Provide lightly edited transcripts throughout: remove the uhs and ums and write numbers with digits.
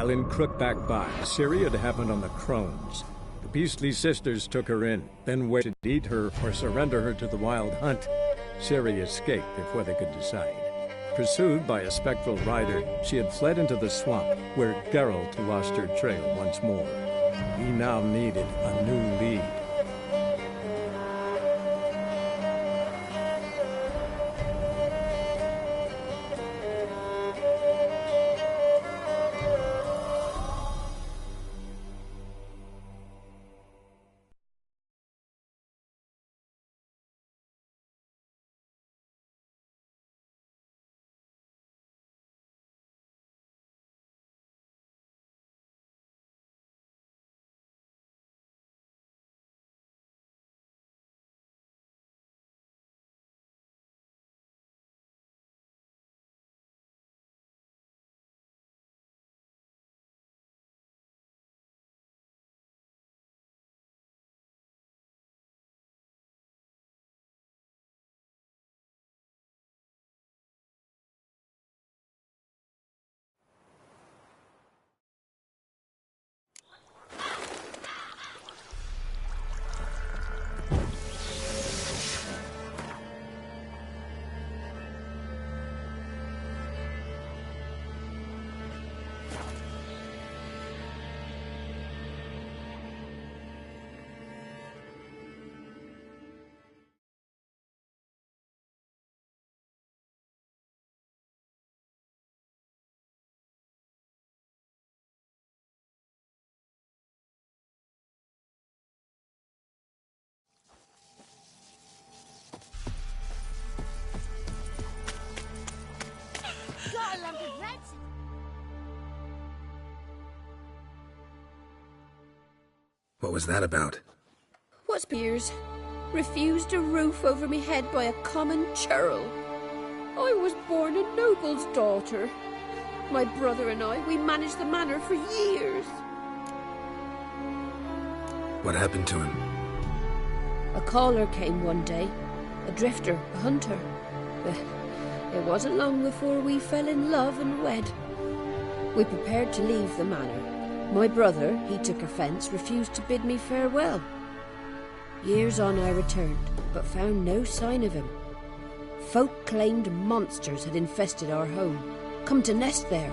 While in Crookback Bay, Ciri had happened on the Crones. The beastly sisters took her in, then waited to eat her or surrender her to the Wild Hunt. Ciri escaped before they could decide. Pursued by a spectral rider, she had fled into the swamp, where Geralt lost her trail once more. He now needed a new lead. What was that about? What's Piers? Refused a roof over me head by a common churl. I was born a noble's daughter. My brother and I, we managed the manor for years. What happened to him? A caller came one day. A drifter, a hunter. It wasn't long before we fell in love and wed. We prepared to leave the manor. My brother, he took offence, refused to bid me farewell. Years on I returned, but found no sign of him. Folk claimed monsters had infested our home, come to nest there.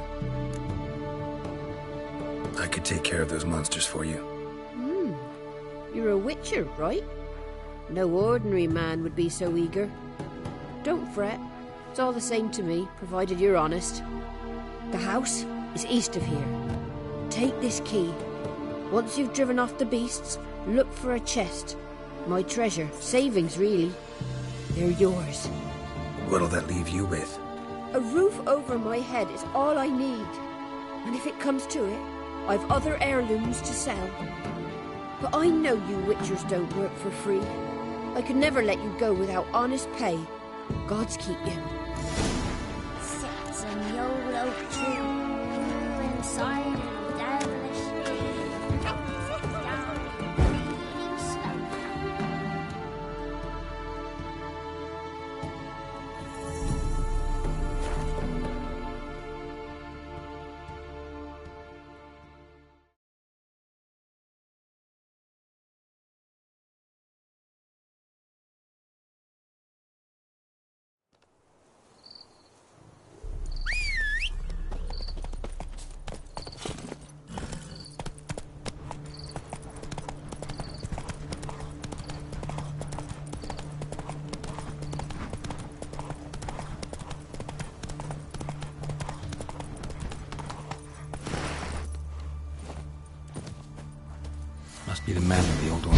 I could take care of those monsters for you. You're a witcher, right? No ordinary man would be so eager. Don't fret, it's all the same to me, provided you're honest. The house is east of here. Take this key. Once you've driven off the beasts, look for a chest. My treasure, savings really. They're yours. What'll that leave you with? A roof over my head is all I need. And if it comes to it, I've other heirlooms to sell. But I know you witchers don't work for free. I could never let you go without honest pay. Gods keep you. Sits in the old oak tree, inside and devilish. Sits down, breathing slow. Must be the man of the old one.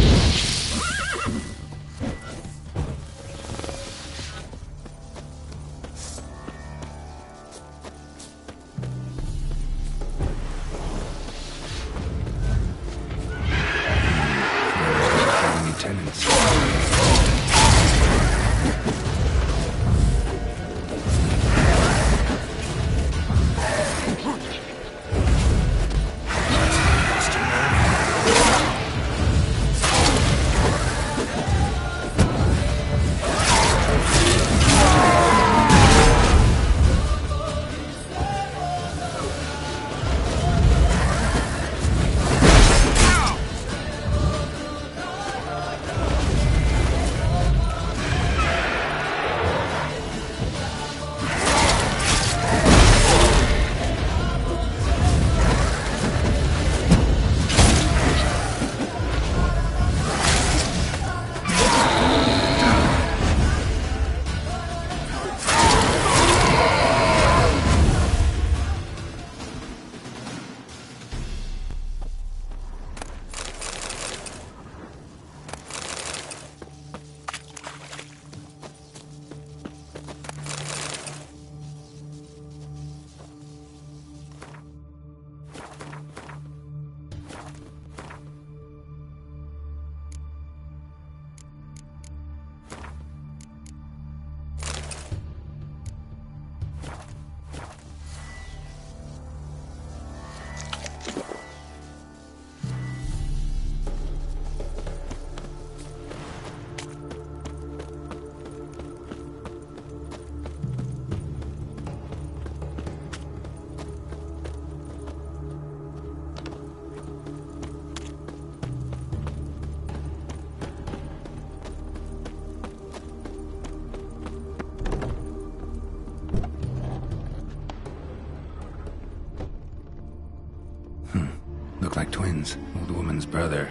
look like twins. Old woman's brother.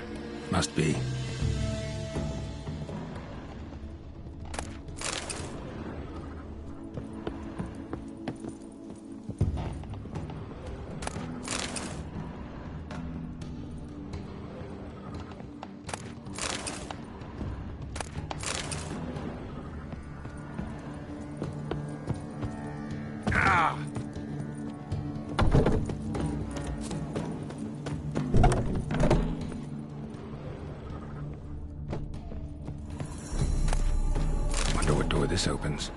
Must be. Wonder what door this opens.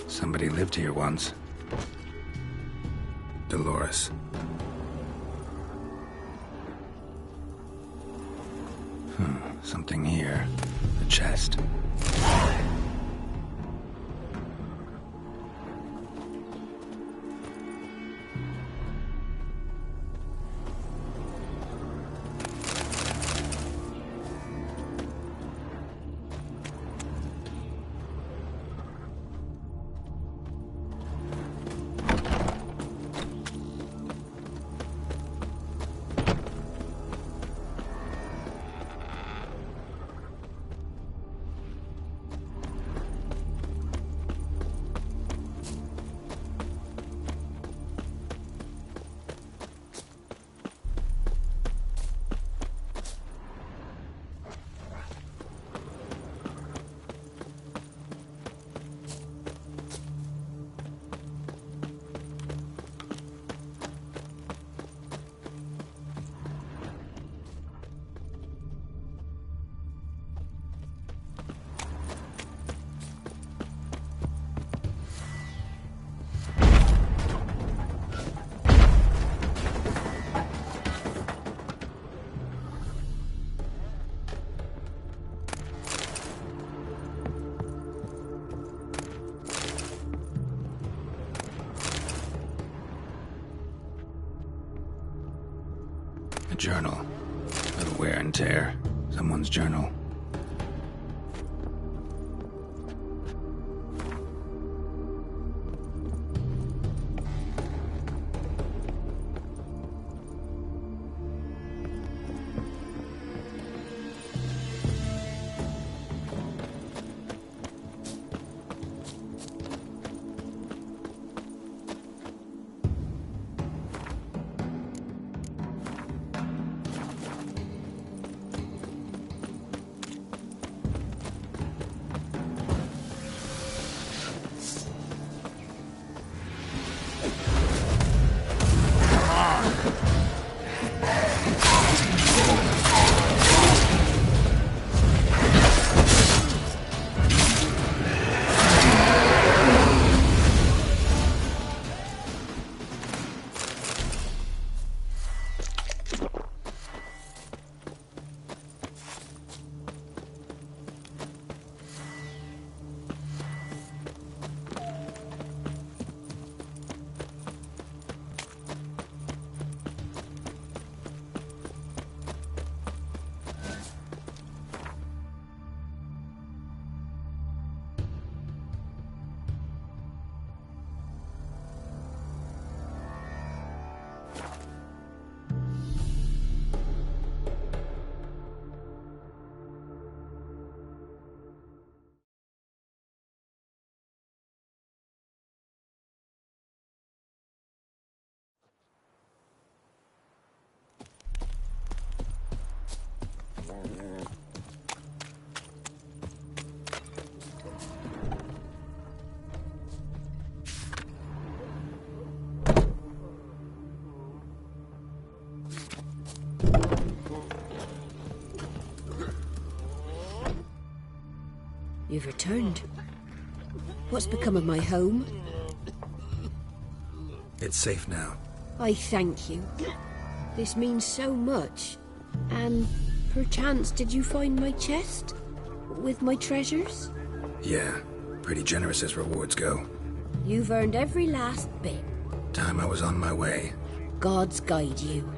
Somebody lived here once. Dolores. Something here. A chest. A journal. A little wear and tear. Someone's journal. You've returned. What's become of my home? It's safe now. I thank you. This means so much. And perchance did you find my chest? With my treasures? Yeah, pretty generous as rewards go. You've earned every last bit. Time I was on my way. Gods guide you.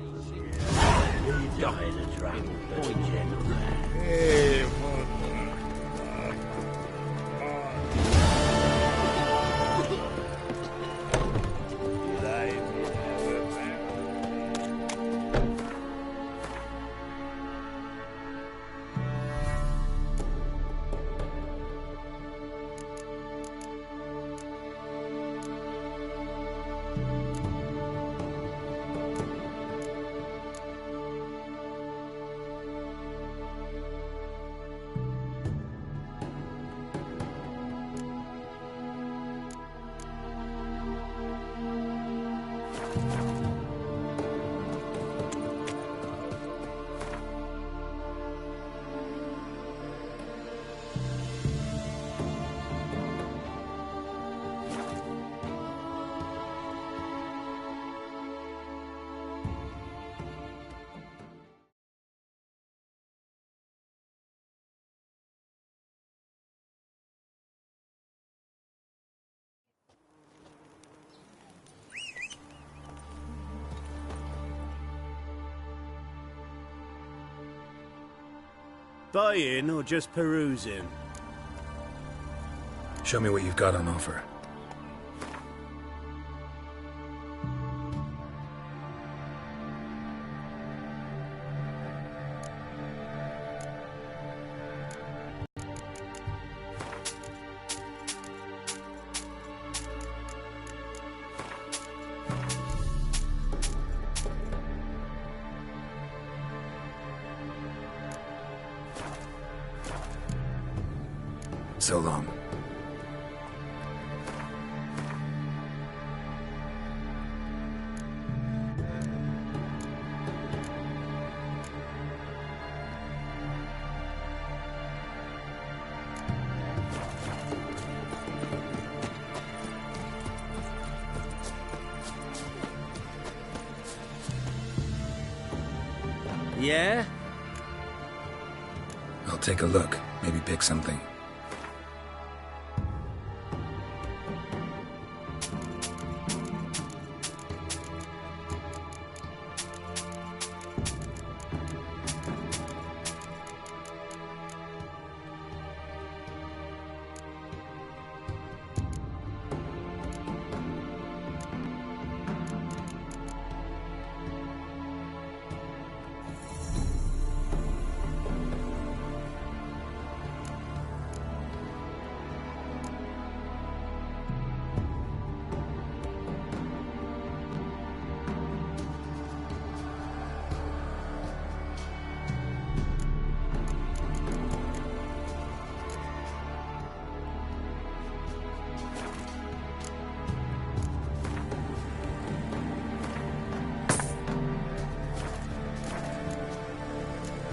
Buying or just perusing? Show me what you've got on offer. So long. Yeah? I'll take a look. Maybe pick something.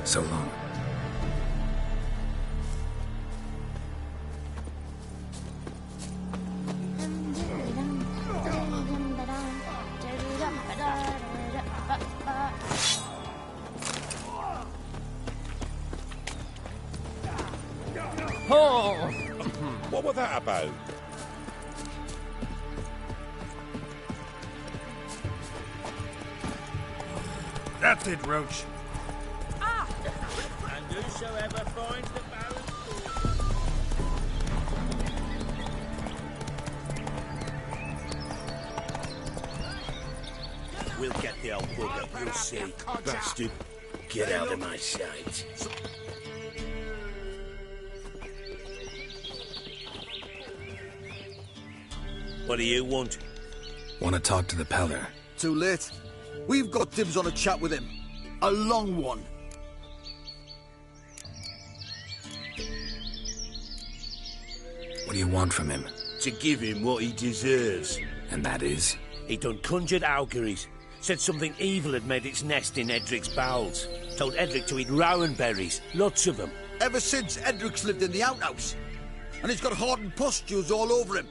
So long. Oh! What was that about? That's it, Roach. And whosoever finds the Baron's sword. We'll get the old bugger, you'll see. Bastard, get out of my sight. What do you want? Want to talk to the Peller. Too late. We've got dibs on a chat with him. A long one. What do you want from him? To give him what he deserves. And that is? He done conjured auguries. Said something evil had made its nest in Edric's bowels. Told Edric to eat rowan berries. Lots of them. Ever since Edric's lived in the outhouse, and he's got hardened pustules all over him.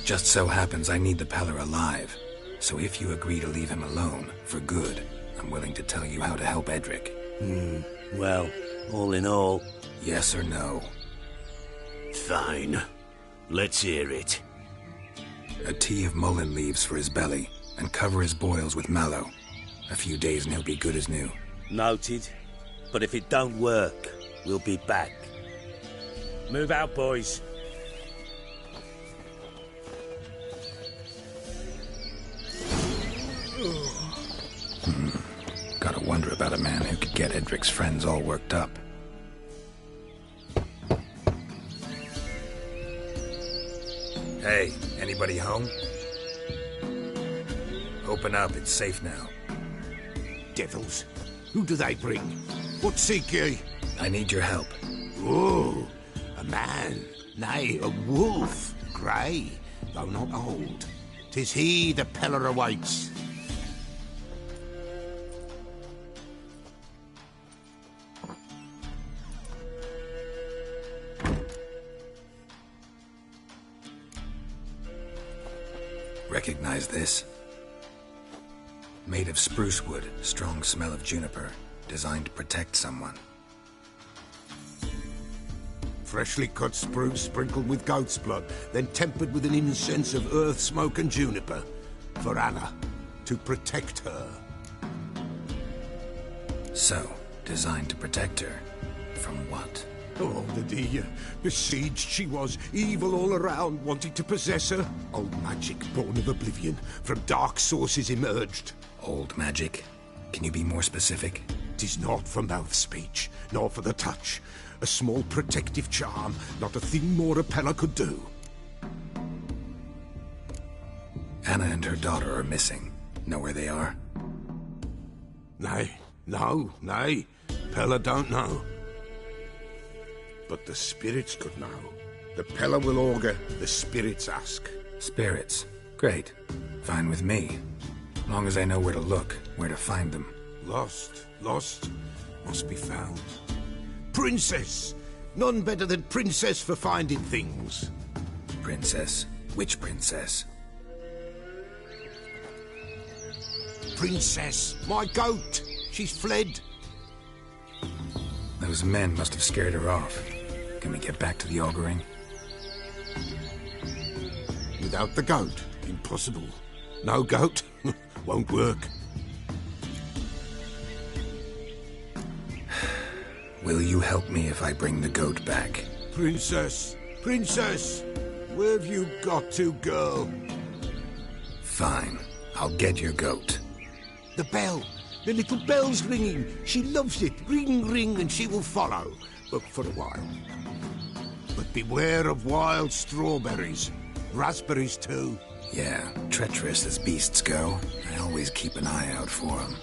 Just so happens I need the Peller alive. So if you agree to leave him alone, for good, I'm willing to tell you how to help Edric. Well, all in all... Yes or no? Fine. Let's hear it. A tea of mullein leaves for his belly, and cover his boils with mallow. A few days and he'll be good as new. Noted. But if it don't work, we'll be back. Move out, boys. Gotta wonder about a man who could get Edric's friends all worked up. Hey, anybody home? Open up, it's safe now. Devils. Who do they bring? What seek ye? I need your help. Oh, a man. Nay, a wolf. Grey, though not old. 'Tis he the Peller awaits. Recognize this? Made of spruce wood, strong smell of juniper, designed to protect someone. Freshly cut spruce sprinkled with goat's blood, then tempered with an incense of earth, smoke and juniper. For Anna, to protect her. So, designed to protect her. From what? Oh, the dear. Besieged she was, evil all around, wanting to possess her. Old magic born of oblivion, from dark sources emerged. Old magic? Can you be more specific? 'Tis not for mouth speech, nor for the touch. A small protective charm, not a thing more a Peller could do. Anna and her daughter are missing. Know where they are? Nay, nay. Peller don't know. But the spirits could know. The Peller will augur, the spirits ask. Spirits? Great. Fine with me. Long as I know where to look, where to find them. Lost, must be found. Princess! None better than Princess for finding things. Princess? Which princess? Princess, my goat! She's fled. Those men must have scared her off. Can we get back to the auguring? Without the goat, impossible. No goat, won't work. Will you help me if I bring the goat back? Princess, where have you got to, girl? Fine, I'll get your goat. The bell, the little bell's ringing. She loves it. Ring, ring, and she will follow. But for a while. But beware of wild strawberries. Raspberries, too. Yeah, treacherous as beasts go. I always keep an eye out for them.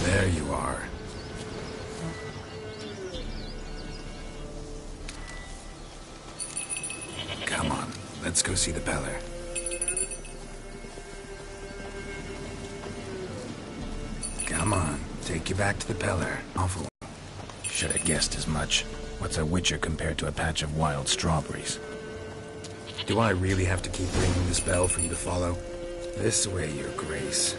There you are. Come on, let's go see the Peller. Come on, take you back to the Peller. Awful. Should have guessed as much. What's a witcher compared to a patch of wild strawberries? Do I really have to keep ringing this bell for you to follow? This way, Your Grace.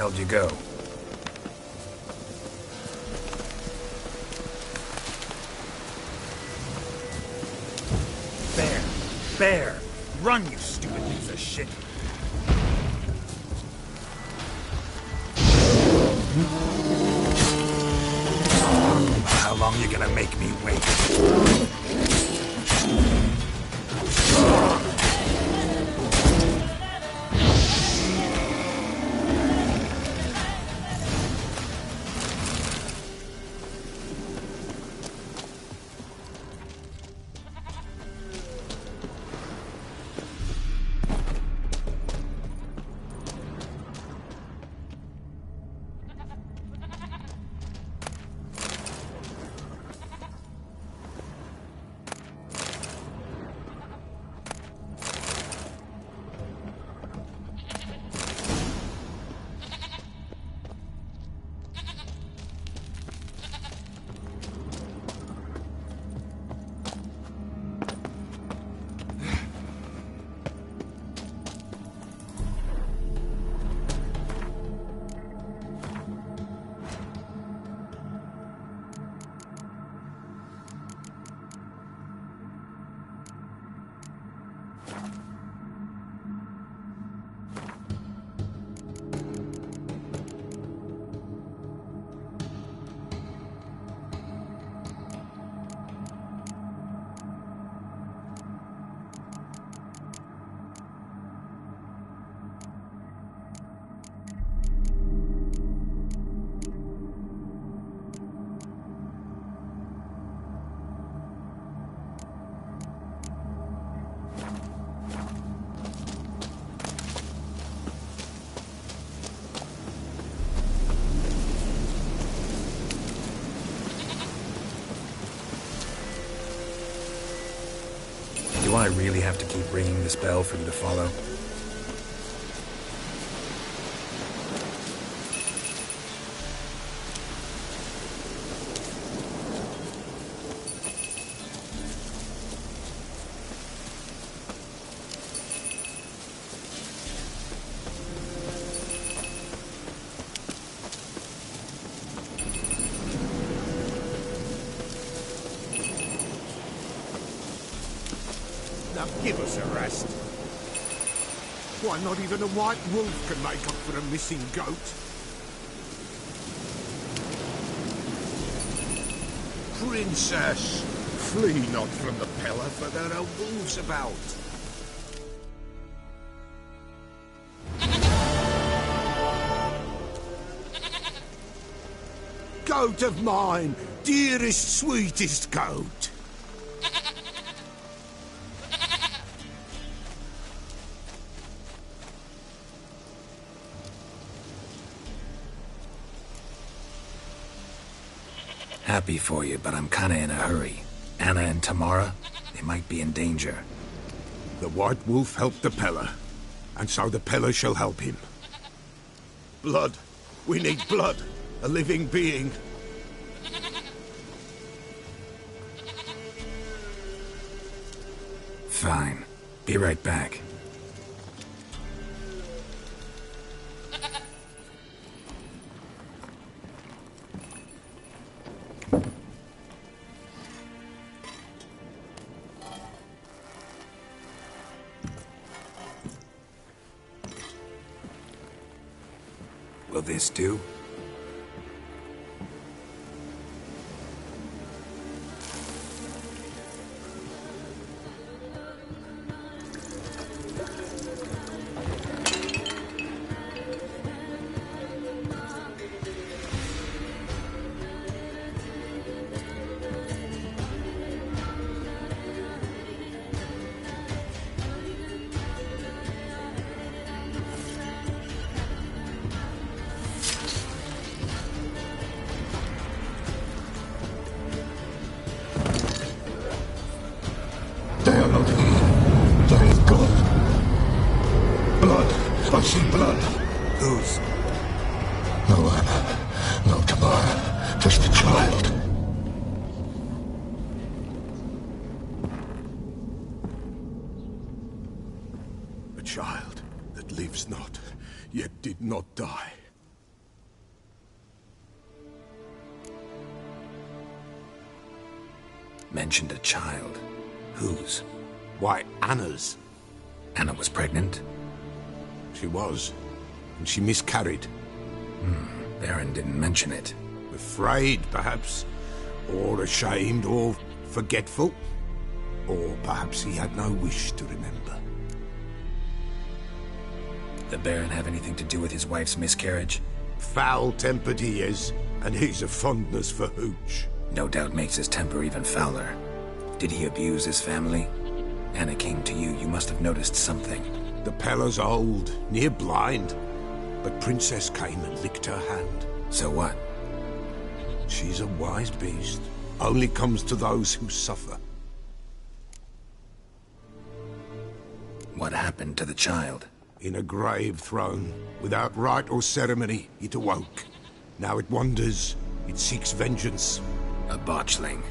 hell'd you go? Bear! Run, you stupid piece of shit! How long you gonna make me wait? Do I really have to keep ringing this bell for you to follow? Now give us a rest. Why, not even a white wolf can make up for a missing goat. Princess, flee not from the pillar, for there are wolves about. Goat of mine, dearest, sweetest goat. Happy for you, but I'm kinda in a hurry. Anna and Tamara, they might be in danger. The White Wolf helped the Peller, and so the Peller shall help him. Blood. We need blood. A living being. Fine. Be right back. Will this do? They are not here. They have gone. Blood. I see blood. Whose? No Anna. No Tamara. Just a child. A child that lives not, yet did not die. Mentioned a child. Whose? Why, Anna's. Anna was pregnant? She was, and she miscarried. Baron didn't mention it. Afraid, perhaps, or ashamed, or forgetful. Or perhaps he had no wish to remember. The Baron have anything to do with his wife's miscarriage? Foul-tempered he is, and he's a fondness for hooch. No doubt makes his temper even fouler. Did he abuse his family? Anna came to you, you must have noticed something. The Peller's old, near blind, but Princess came and licked her hand. So what? She's a wise beast. Only comes to those who suffer. What happened to the child? In a grave thrown, without rite or ceremony, it awoke. Now it wanders, it seeks vengeance. A botchling.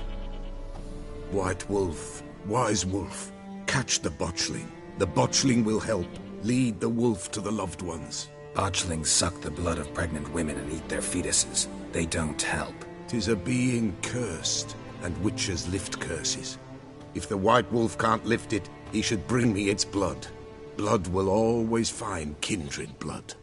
White Wolf, wise wolf, catch the botchling. The botchling will help, lead the wolf to the loved ones. Botchlings suck the blood of pregnant women and eat their fetuses. They don't help. 'Tis a being cursed, and witches lift curses. If the White Wolf can't lift it, he should bring me its blood. Blood will always find kindred blood.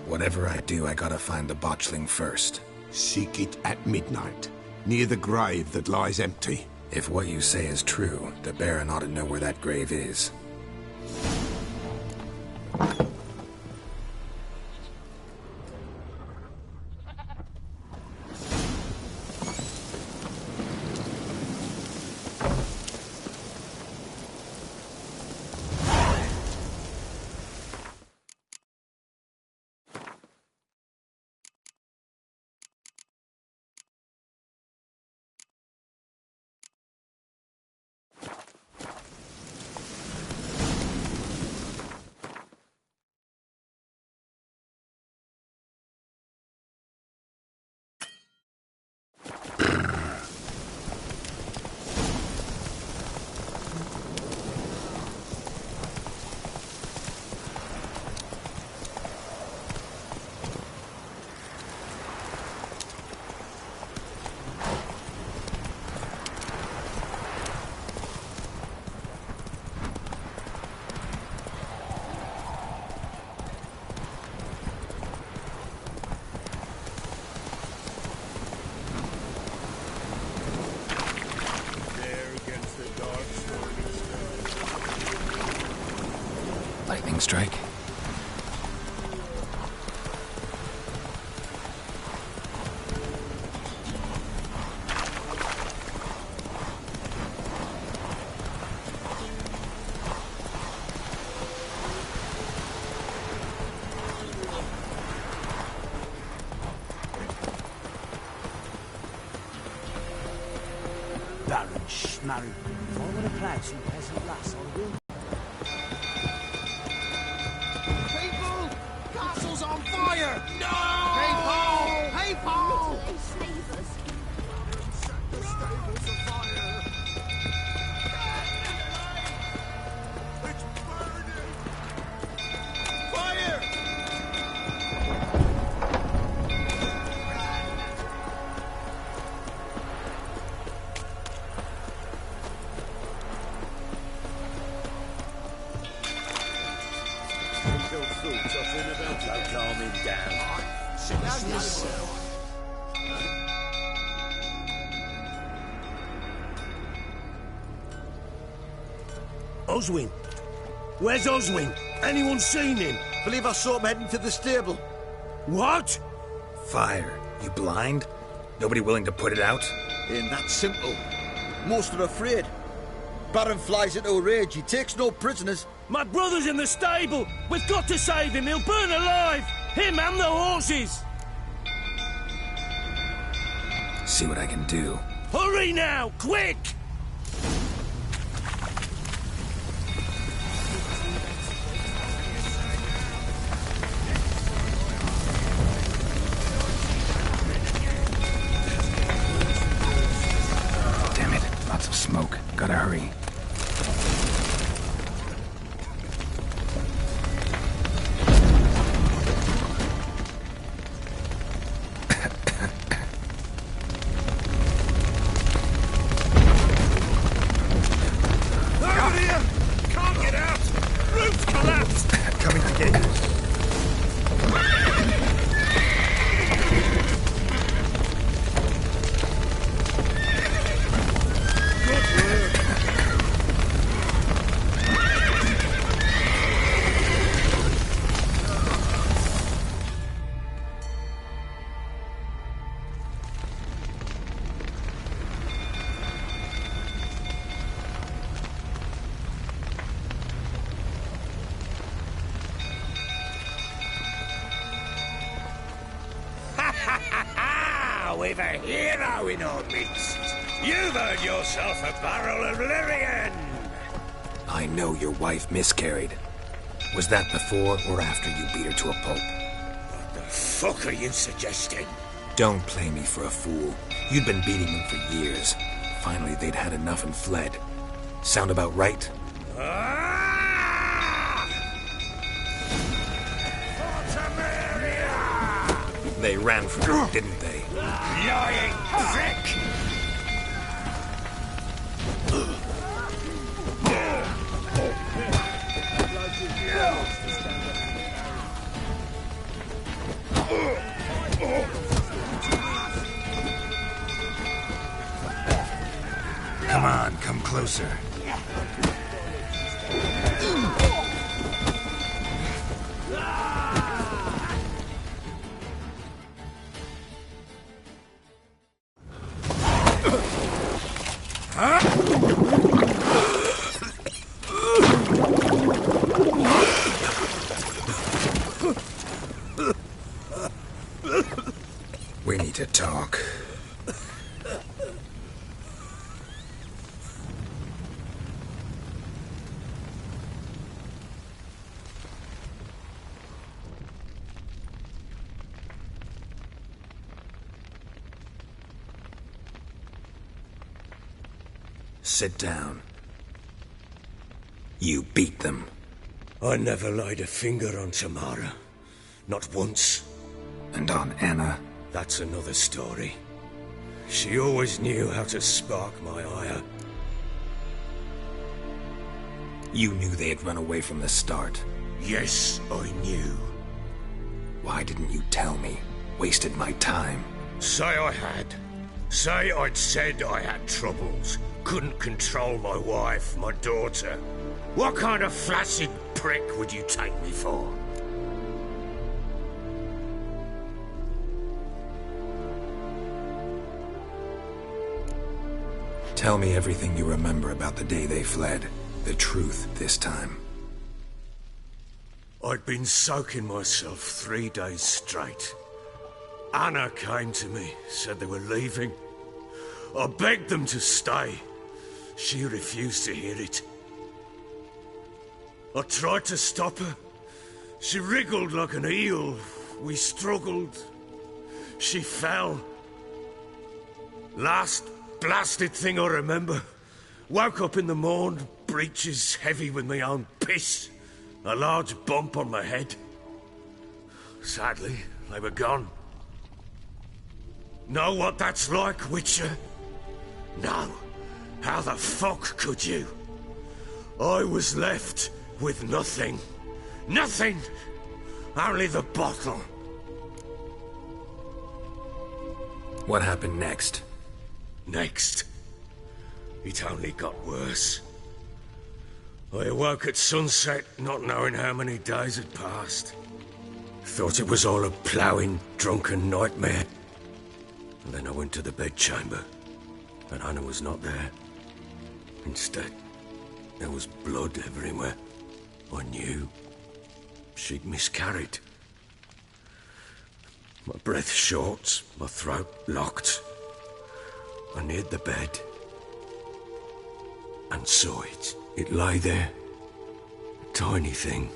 Whatever I do, I gotta find the botchling first. Seek it at midnight, near the grave that lies empty. If what you say is true, the Baron ought to know where that grave is. Lightning strike. Baron Schmarry. Forward a place, you peasant lass, I will. Castle's on fire! No! Hey, Paul! Hey, Paul! They save us. Set the stables afire! It's burning! Fire! So calm him down. Oswin? Where's Oswin? Anyone seen him? Believe I saw him heading to the stable. What? Fire. You blind? Nobody willing to put it out? Ain't that simple. Most are afraid. Baron flies into a rage. He takes no prisoners. My brother's in the stable. We've got to save him. He'll burn alive. Him and the horses. See what I can do. Hurry now, quick! Damn it. Lots of smoke. Gotta hurry. We've a hero in our midst. You've earned yourself a barrel of Lyrian. I know your wife miscarried. Was that before or after you beat her to a pulp? What the fuck are you suggesting? Don't play me for a fool. You'd been beating them for years. Finally, they'd had enough and fled. Sound about right? They ran from it, didn't they? Lying prick! Come on, come closer. We need to talk. Sit down. You beat them. I never laid a finger on Tamara. Not once. And on Anna? That's another story. She always knew how to spark my ire. You knew they had run away from the start. Yes, I knew. Why didn't you tell me? Wasted my time. Say I had. Say I'd said I had troubles. Couldn't control my wife, my daughter. What kind of flaccid prick would you take me for? Tell me everything you remember about the day they fled. The truth this time. I'd been soaking myself 3 days straight. Anna came to me, said they were leaving. I begged them to stay. She refused to hear it. I tried to stop her. She wriggled like an eel. We struggled. She fell. Last blasted thing I remember. Woke up in the morn, breeches heavy with my own piss. A large bump on my head. Sadly, they were gone. Know what that's like, Witcher? No. How the fuck could you? I was left with nothing. Nothing! Only the bottle. What happened next? Next? It only got worse. I awoke at sunset, not knowing how many days had passed. Thought it was all a ploughing, drunken nightmare. And then I went to the bedchamber, and Anna was not there. Instead, there was blood everywhere. I knew she'd miscarried. My breath short, my throat locked. I neared the bed and saw it. It lay there, a tiny thing,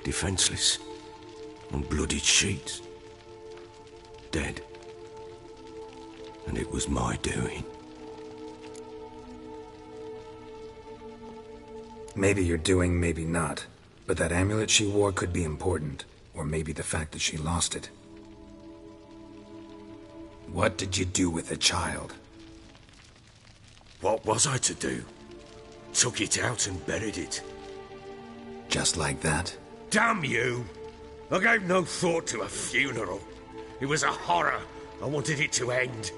defenseless, on bloodied sheets, dead. And it was my doing. Maybe you're doing, maybe not. But that amulet she wore could be important. Or maybe the fact that she lost it. What did you do with the child? What was I to do? Took it out and buried it. Just like that? Damn you! I gave no thought to a funeral. It was a horror. I wanted it to end.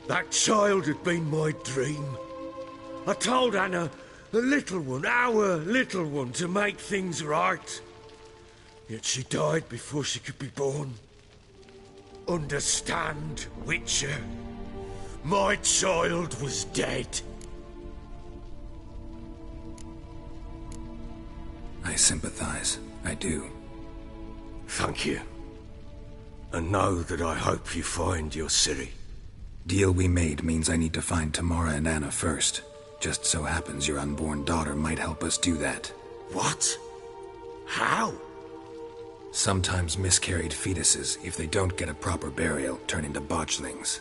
That child had been my dream. I told Anna, the little one, our little one, to make things right. Yet she died before she could be born. Understand, Witcher? My child was dead. I sympathize. I do. Thank you. And know that I hope you find your Ciri. Deal we made means I need to find Tamara and Anna first. Just so happens your unborn daughter might help us do that. What? How? Sometimes miscarried fetuses, if they don't get a proper burial, turn into botchlings.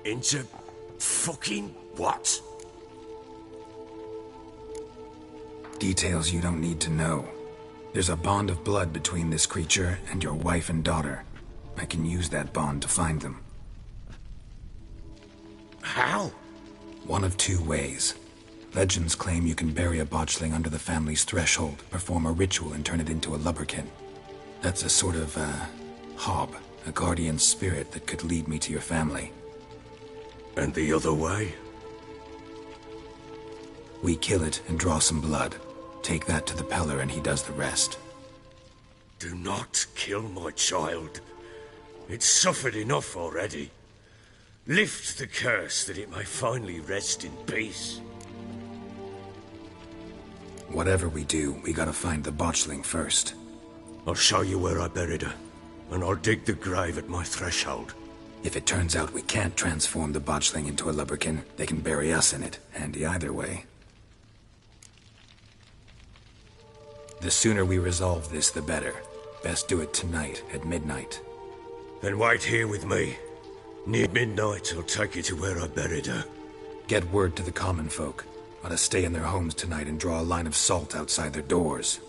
Into fucking what? Details you don't need to know. There's a bond of blood between this creature and your wife and daughter. I can use that bond to find them. How? One of two ways. Legends claim you can bury a botchling under the family's threshold, perform a ritual and turn it into a lubberkin. That's a sort of, hob, a guardian spirit that could lead me to your family. And the other way? We kill it and draw some blood. Take that to the Peller and he does the rest. Do not kill my child. It's suffered enough already. Lift the curse that it may finally rest in peace. Whatever we do, we gotta find the botchling first. I'll show you where I buried her, and I'll dig the grave at my threshold. If it turns out we can't transform the botchling into a lubberkin, they can bury us in it, handy either way. The sooner we resolve this, the better. Best do it tonight, at midnight. Then wait here with me. Near midnight, I'll take you to where I buried her. Get word to the common folk. Ought to stay in their homes tonight and draw a line of salt outside their doors.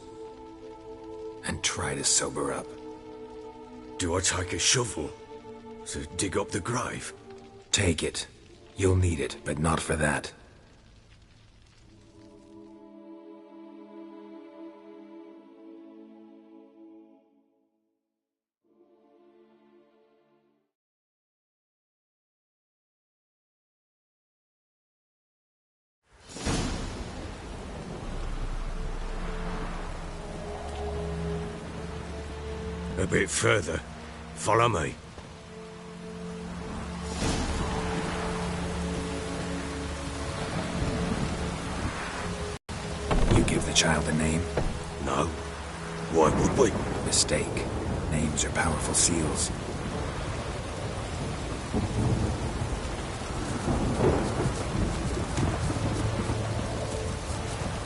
And try to sober up. Do I take a shovel to dig up the grave? Take it. You'll need it, but not for that. A bit further. Follow me. You give the child a name? No. Why would we? Mistake. Names are powerful seals.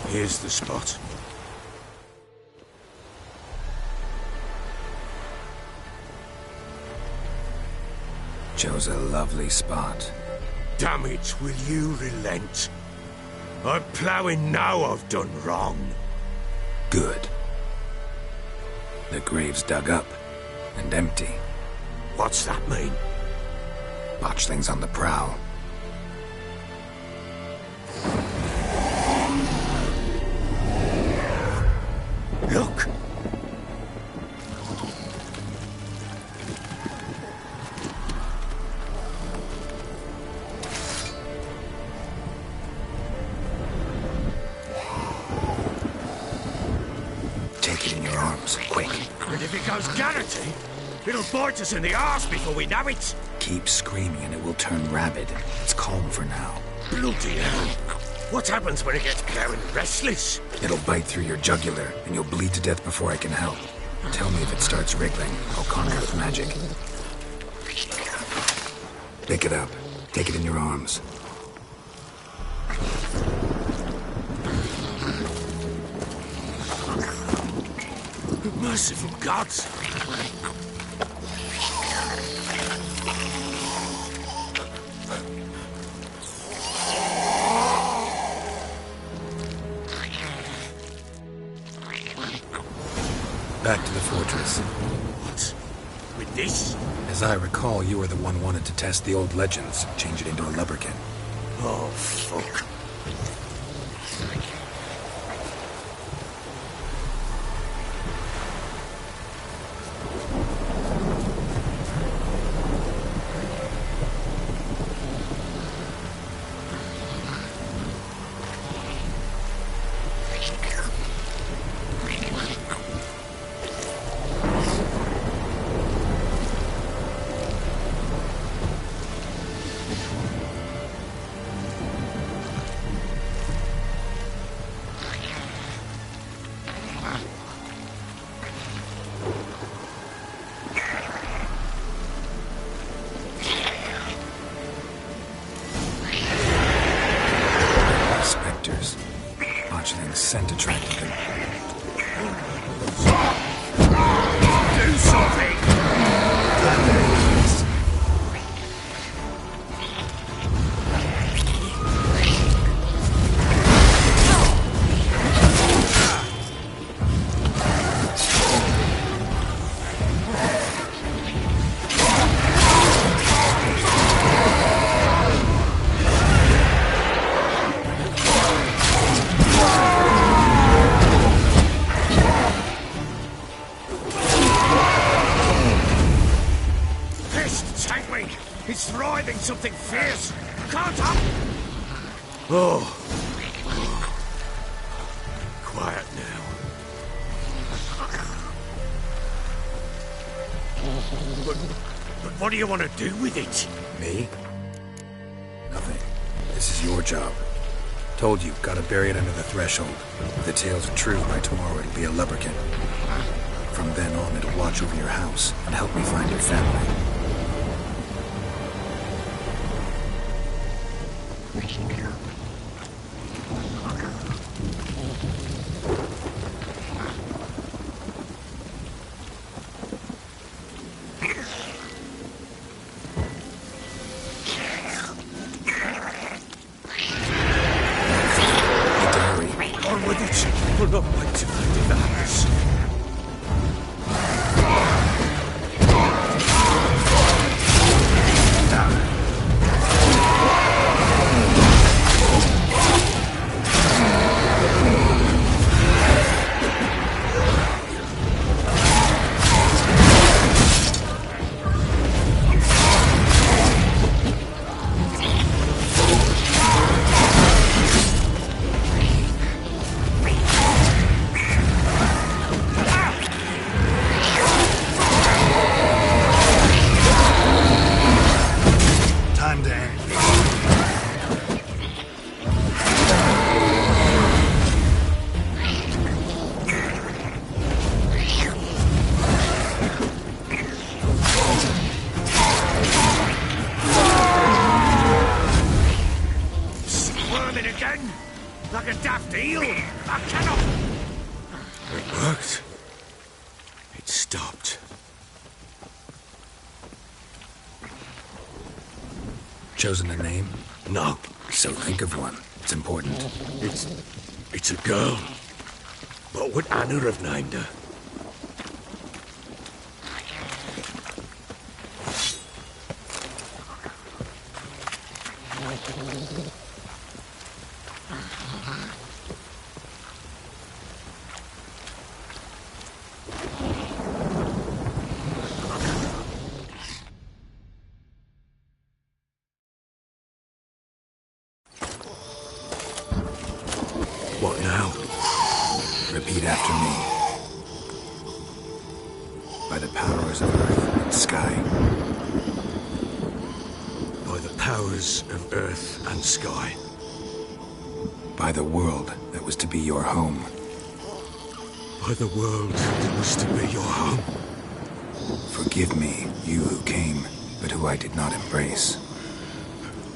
Here's the spot. Chose a lovely spot. Damn it, will you relent? I'm ploughing now I've done wrong. Good. The grave's dug up and empty. What's that mean? Botchling's on the prowl. Look! Take it in your arms, quick. And if it goes garrety, it'll bite us in the arse before we know it. Keep screaming and it will turn rabid. It's calm for now. Bloody hell. What happens when it gets plowing restless? It'll bite through your jugular, and you'll bleed to death before I can help. Tell me if it starts wriggling. I'll conjure with magic. Pick it up. Take it in your arms. Merciful gods! Back to the fortress. What? With this? As I recall, you were the one wanted to test the old legends, change it into a lubberkin. Oh, fuck. He's thriving something fierce. Can't up. Oh. Quiet now. But what do you want to do with it? Me? Nothing. This is your job. Told you, gotta bury it under the threshold. If the tales are true, by tomorrow it'll be a lubberkin. From then on, it'll watch over your house and help me find your family. We'll not wait till they do the house. Like a daft eel! I cannot... It worked. It stopped. Chosen a name? No. So think of one. It's important. It's a girl. What would Anna have named her? What now? Repeat after me. By the powers of earth and sky. By the powers of earth and sky. By the world that was to be your home. By the world that was to be your home. Forgive me, you who came, but who I did not embrace.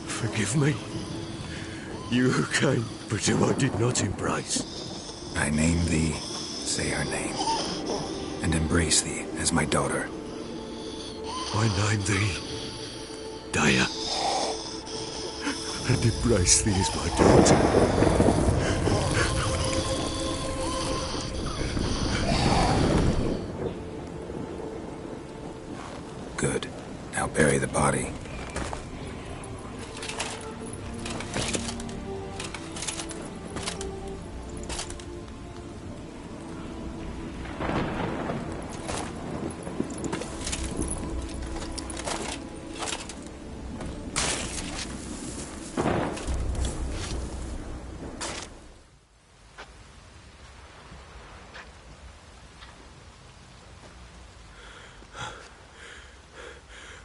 Forgive me, you who came, but who I did not embrace. I name thee, say her name, and embrace thee as my daughter. I name thee, Daya, and embrace thee as my daughter. Good. Now bury the body.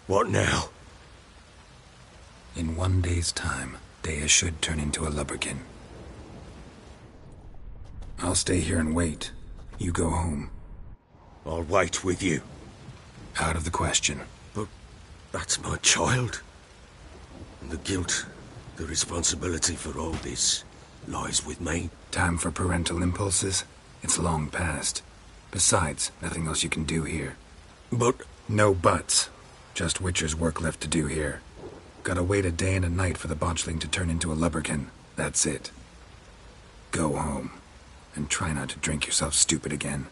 What now? In 1 day's time, Daya should turn into a lubberkin. I'll stay here and wait. You go home. I'll wait with you. Out of the question. But that's my child. And the guilt, the responsibility for all this, lies with me. Time for parental impulses? It's long past. Besides, nothing else you can do here. But... No buts. Just Witcher's work left to do here. Gotta wait a day and a night for the botchling to turn into a lubberkin. That's it. Go home. And try not to drink yourself stupid again.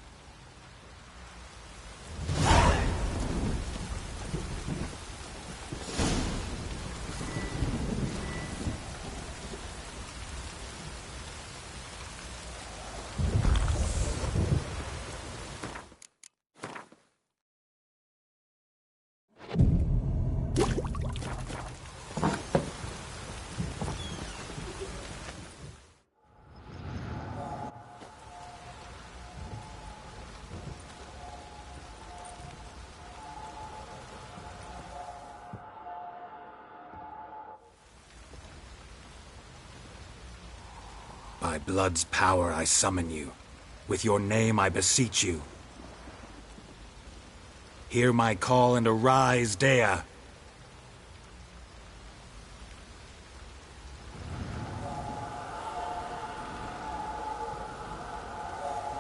By blood's power I summon you. With your name I beseech you. Hear my call and arise, Dea.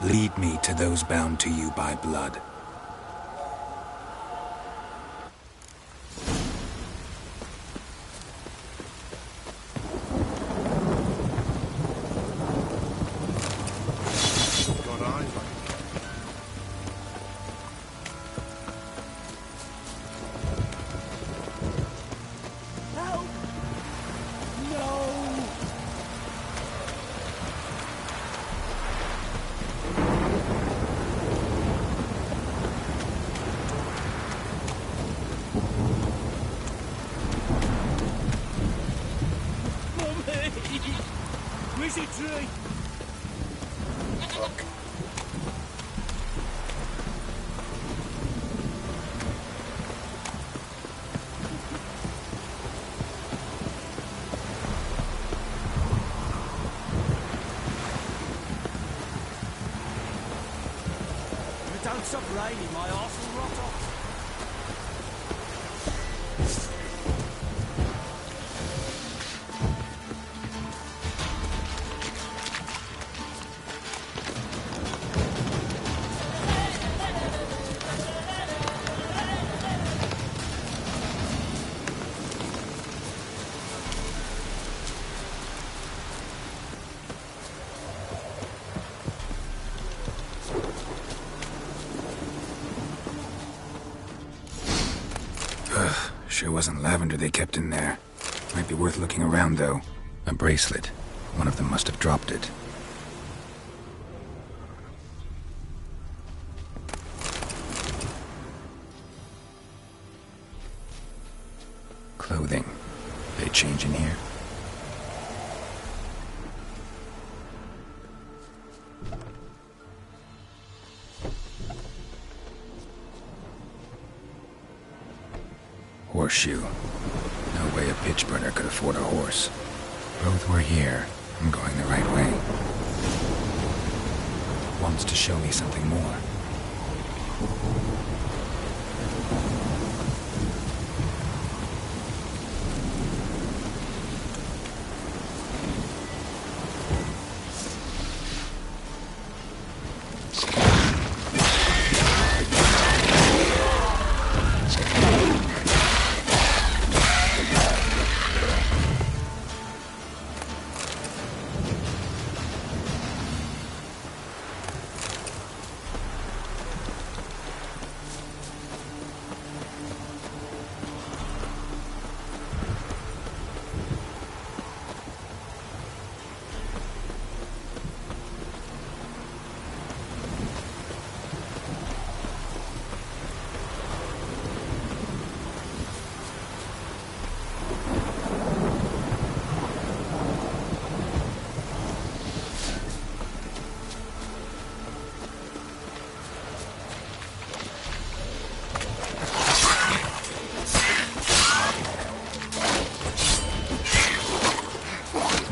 Lead me to those bound to you by blood. Don't stop raining, my arse will rot off. Sure wasn't lavender they kept in there. Might be worth looking around, though. A bracelet. One of them must have dropped it. Clothing. They change in here? Horseshoe. No way a pitch burner could afford a horse. Both were here. I'm going the right way. Wants to show me something more.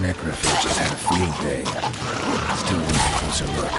Necrophages had a field day. Still need a closer look.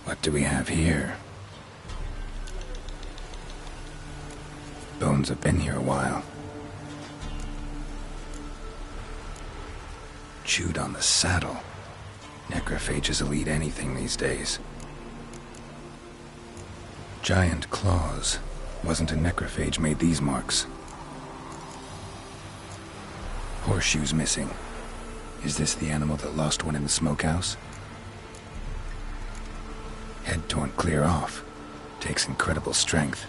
What do we have here? Bones have been here a while. Chewed on the saddle. Necrophages will eat anything these days. Giant claws. Wasn't a necrophage made these marks. Horseshoes missing. Is this the animal that lost one in the smokehouse? Head torn clear off. Takes incredible strength.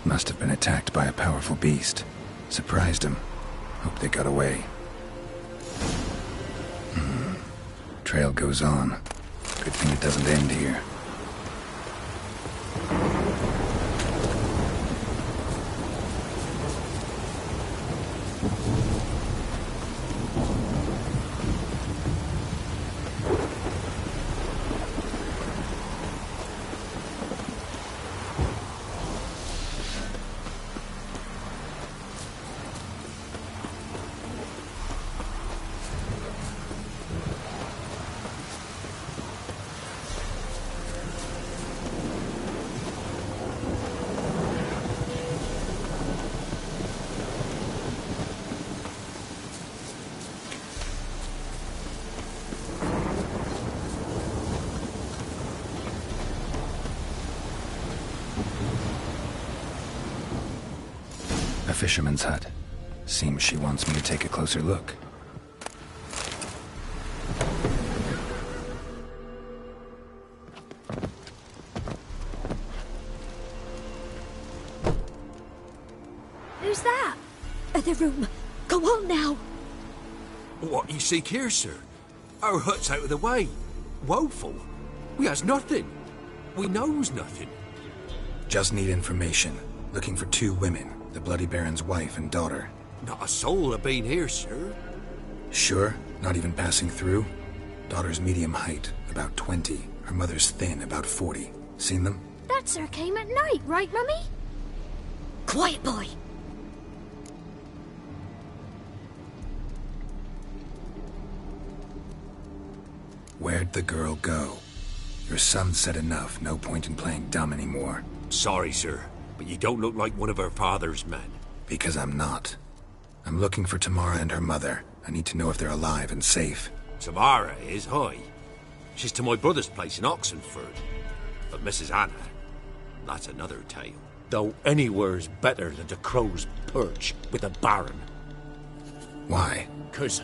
Must have been attacked by a powerful beast. Surprised him. Hope they got away. Trail goes on. Good thing it doesn't end here. A fisherman's hut. Seems she wants me to take a closer look. Who's that? The room. Go on now. What you seek here, sir? Our hut's out of the way. Woeful. We has nothing. We knows nothing. Just need information. Looking for 2 women. The Bloody Baron's wife and daughter. Not a soul have been here, sir. Sure? Not even passing through? Daughter's medium height, about 20. Her mother's thin, about 40. Seen them? That sir came at night, right, Mummy? Quiet, boy. Where'd the girl go? Your son said enough. No point in playing dumb anymore. Sorry, sir, but you don't look like one of her father's men. Because I'm not. I'm looking for Tamara and her mother. I need to know if they're alive and safe. Tamara is, hi. She's to my brother's place in Oxenford. But Mrs. Anna, that's another tale. Though anywhere's better than the Crow's Perch with a Baron. Why? 'Cause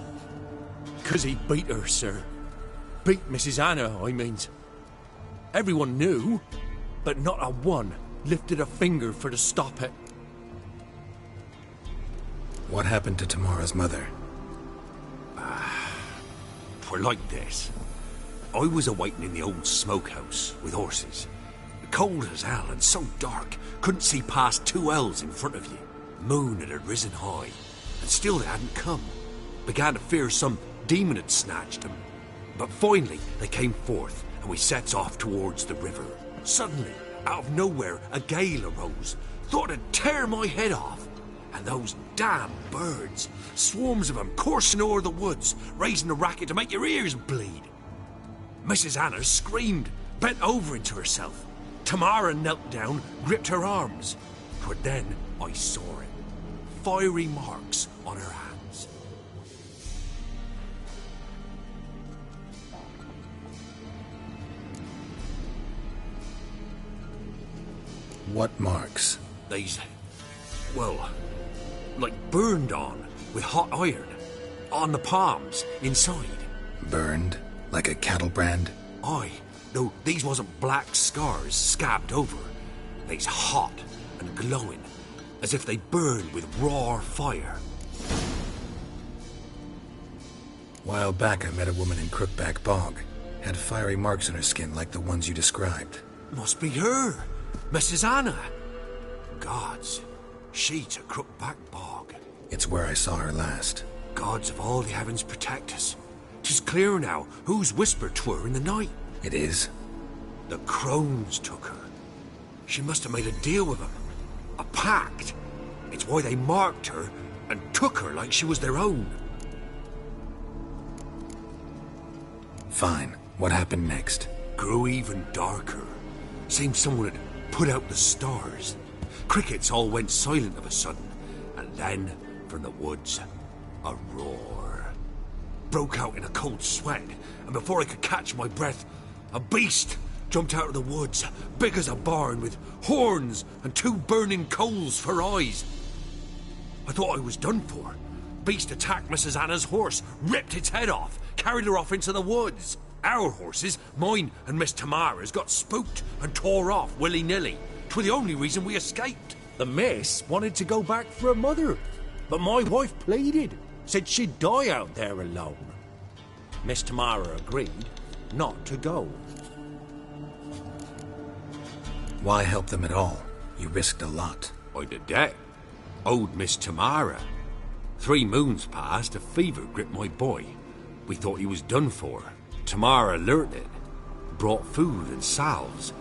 he beat her, sir. Beat Mrs. Anna, I means. Everyone knew, but not a one lifted a finger for to stop it. What happened to Tamara's mother? 'Twere like this. I was awaiting in the old smokehouse with horses. Cold as hell and so dark, couldn't see past 2 ells in front of you. Moon had risen high, and still they hadn't come. Began to fear some demon had snatched them. But finally they came forth, and we sets off towards the river. Suddenly, out of nowhere, a gale arose. Thought it'd tear my head off. And those damn birds, swarms of them coursing o'er the woods, raising a racket to make your ears bleed. Mrs. Anna screamed, bent over into herself. Tamara knelt down, gripped her arms. But then I saw it. Fiery marks on her hands. What marks? These, well, like burned on with hot iron. On the palms, inside. Burned? Like a cattle brand? Aye, though these wasn't black scars scabbed over. They's hot and glowing, as if they burned with raw fire. While back I met a woman in Crookback Bog. Had fiery marks on her skin like the ones you described. Must be her, Mrs. Anna. Gods, she to Crookback Bog. It's where I saw her last. Gods of all the heavens protect us. 'Tis clear now whose whisper 'twere in the night. It is? The crones took her. She must have made a deal with them. A pact. It's why they marked her and took her like she was their own. Fine. What happened next? Grew even darker. Seemed someone had put out the stars. Crickets all went silent of a sudden. And then, from the woods, a roar. Broke out in a cold sweat, and before I could catch my breath, a beast jumped out of the woods, big as a barn, with horns and 2 burning coals for eyes. I thought I was done for. Beast attacked Mrs. Anna's horse, ripped its head off, carried her off into the woods. Our horses, mine and Miss Tamara's, got spooked and tore off willy-nilly. 'Twas the only reason we escaped. The miss wanted to go back for her mother, but my wife pleaded, said she'd die out there alone. Miss Tamara agreed not to go. Why help them at all? You risked a lot. I'd a debt. Owed Miss Tamara. 3 moons passed, a fever gripped my boy. We thought he was done for. Tamara learnt it. Brought food and salves.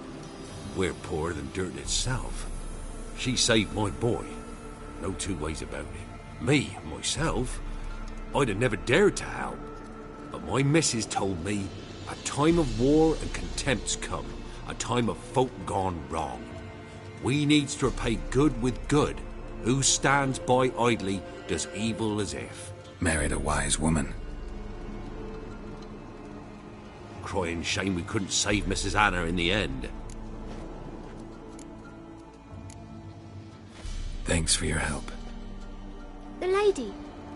We're poorer than dirt itself. She saved my boy. No 2 ways about it. Me, myself, I'd have never dared to help. But my missus told me a time of war and contempt's come. A time of folk gone wrong. We needs to repay good with good. Who stands by idly does evil as if. Married a wise woman. Crying shame we couldn't save Mrs. Anna in the end. Thanks for your help. The lady.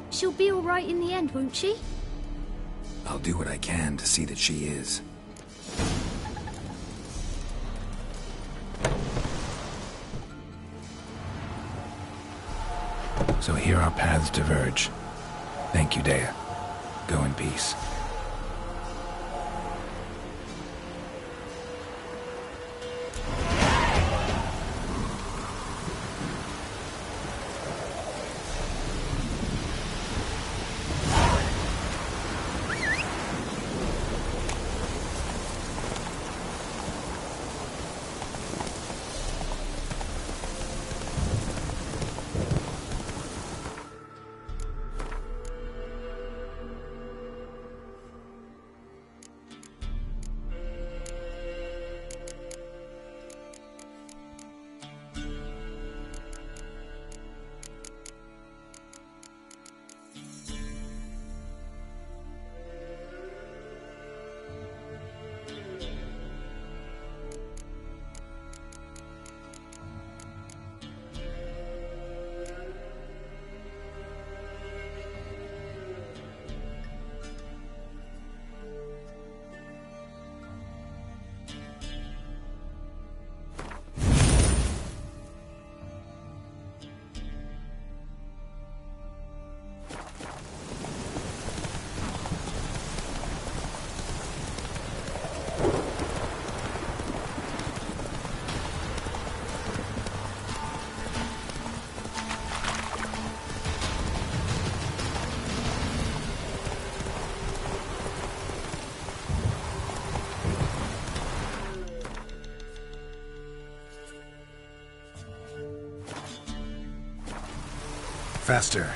She'll be all right in the end, won't she? I'll do what I can to see that she is. So here our paths diverge. Thank you, Dea. Go in peace. Faster.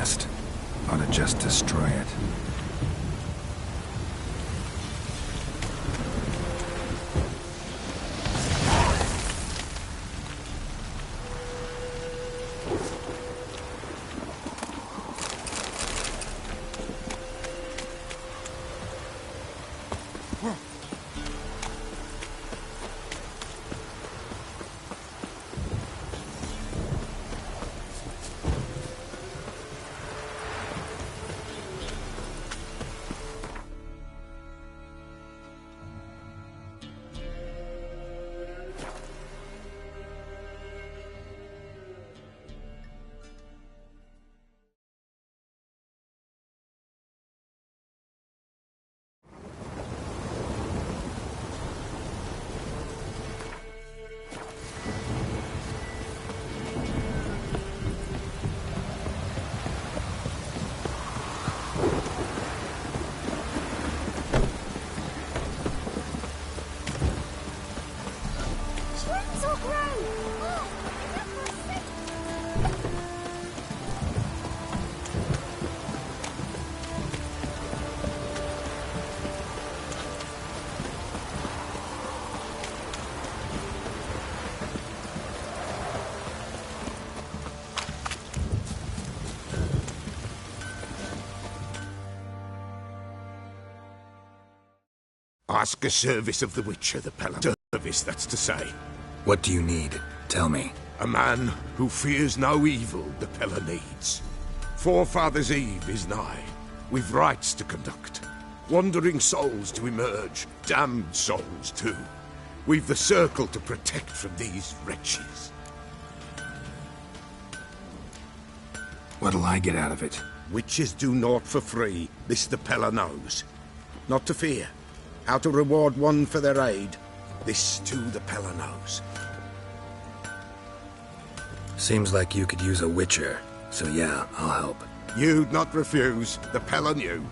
past. Ought to just destroy it. Ask a service of the Witcher, the Pelham. Service, that's to say. What do you need? Tell me. A man who fears no evil the Pelham needs. Forefathers' Eve is nigh. We've rites to conduct. Wandering souls to emerge. Damned souls, too. We've the circle to protect from these wretches. What'll I get out of it? Witches do naught for free. This the Pelham knows. Not to fear. How to reward one for their aid. This too the Pelham knows. Seems like you could use a Witcher, so yeah, I'll help. You'd not refuse. The Pelham knew.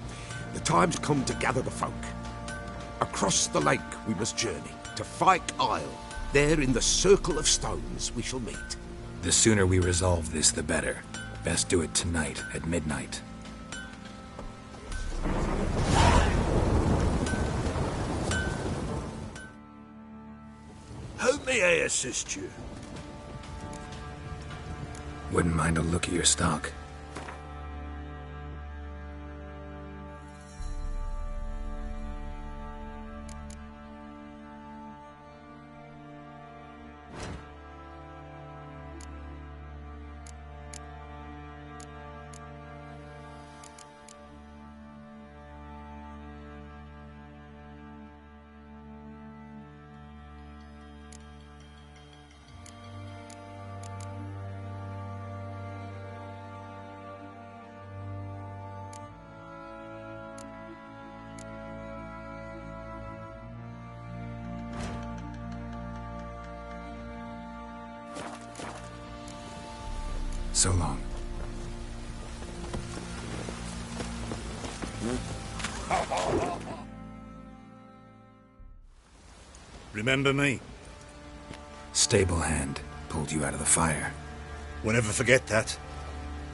The time's come to gather the folk. Across the lake we must journey, to Fyke Isle. There in the circle of stones we shall meet. The sooner we resolve this, the better. Best do it tonight, at midnight. How may I assist you? Wouldn't mind a look at your stock. So long. Remember me? Stable hand pulled you out of the fire. We'll never forget that.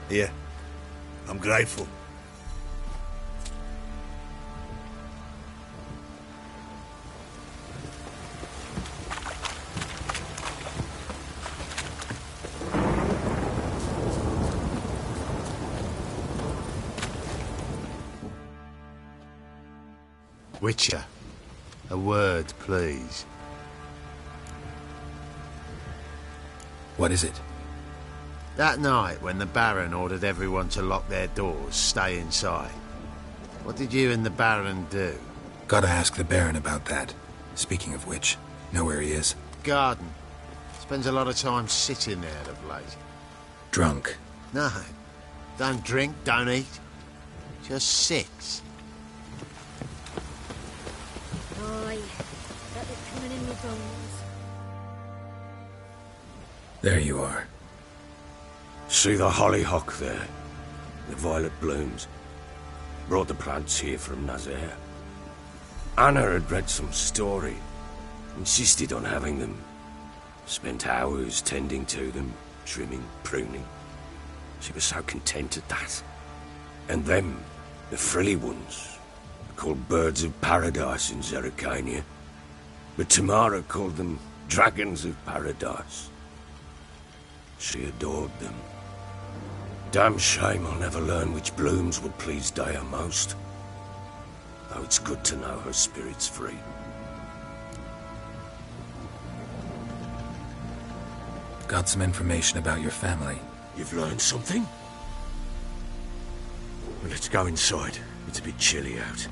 Here, I'm grateful. Witcher, a word, please. What is it? That night when the Baron ordered everyone to lock their doors, stay inside. What did you and the Baron do? Gotta ask the Baron about that. Speaking of which, know where he is? Garden. Spends a lot of time sitting there of late. Drunk? No. Don't drink, don't eat. Just sits. Aye, that was coming in my bones. There you are. See the hollyhock there? The violet blooms. Brought the plants here from Nazaire. Anna had read some story. Insisted on having them. Spent hours tending to them, trimming, pruning. She was so content at that. And them, the frilly ones, called birds of paradise in Zerrikania. But Tamara called them dragons of paradise. She adored them. Damn shame I'll never learn which blooms would please Dea most. Though it's good to know her spirit's free. Got some information about your family. You've learned something? Well, let's go inside. It's a bit chilly out.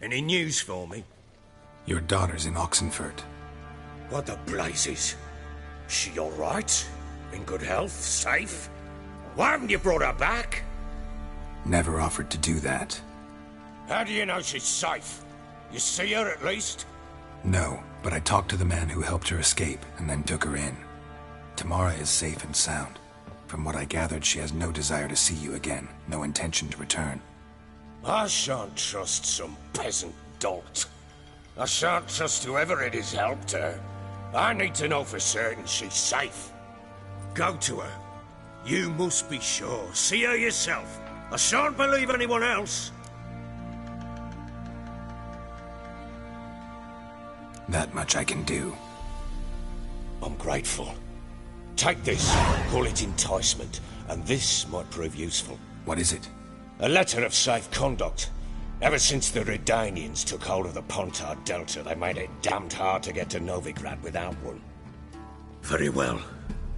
Any news for me? Your daughter's in Oxenfurt. What the blazes? She all right? In good health? Safe? Why haven't you brought her back? Never offered to do that. How do you know she's safe? You see her at least? No, but I talked to the man who helped her escape and then took her in. Tamara is safe and sound. From what I gathered, she has no desire to see you again, no intention to return. I shan't trust some peasant dolt. I shan't trust whoever it is helped her. I need to know for certain she's safe. Go to her. You must be sure. See her yourself. I shan't believe anyone else. That much I can do. I'm grateful. Take this. Call it enticement. And this might prove useful. What is it? A letter of safe conduct. Ever since the Redanians took hold of the Pontard Delta, they made it damned hard to get to Novigrad without one. Very well.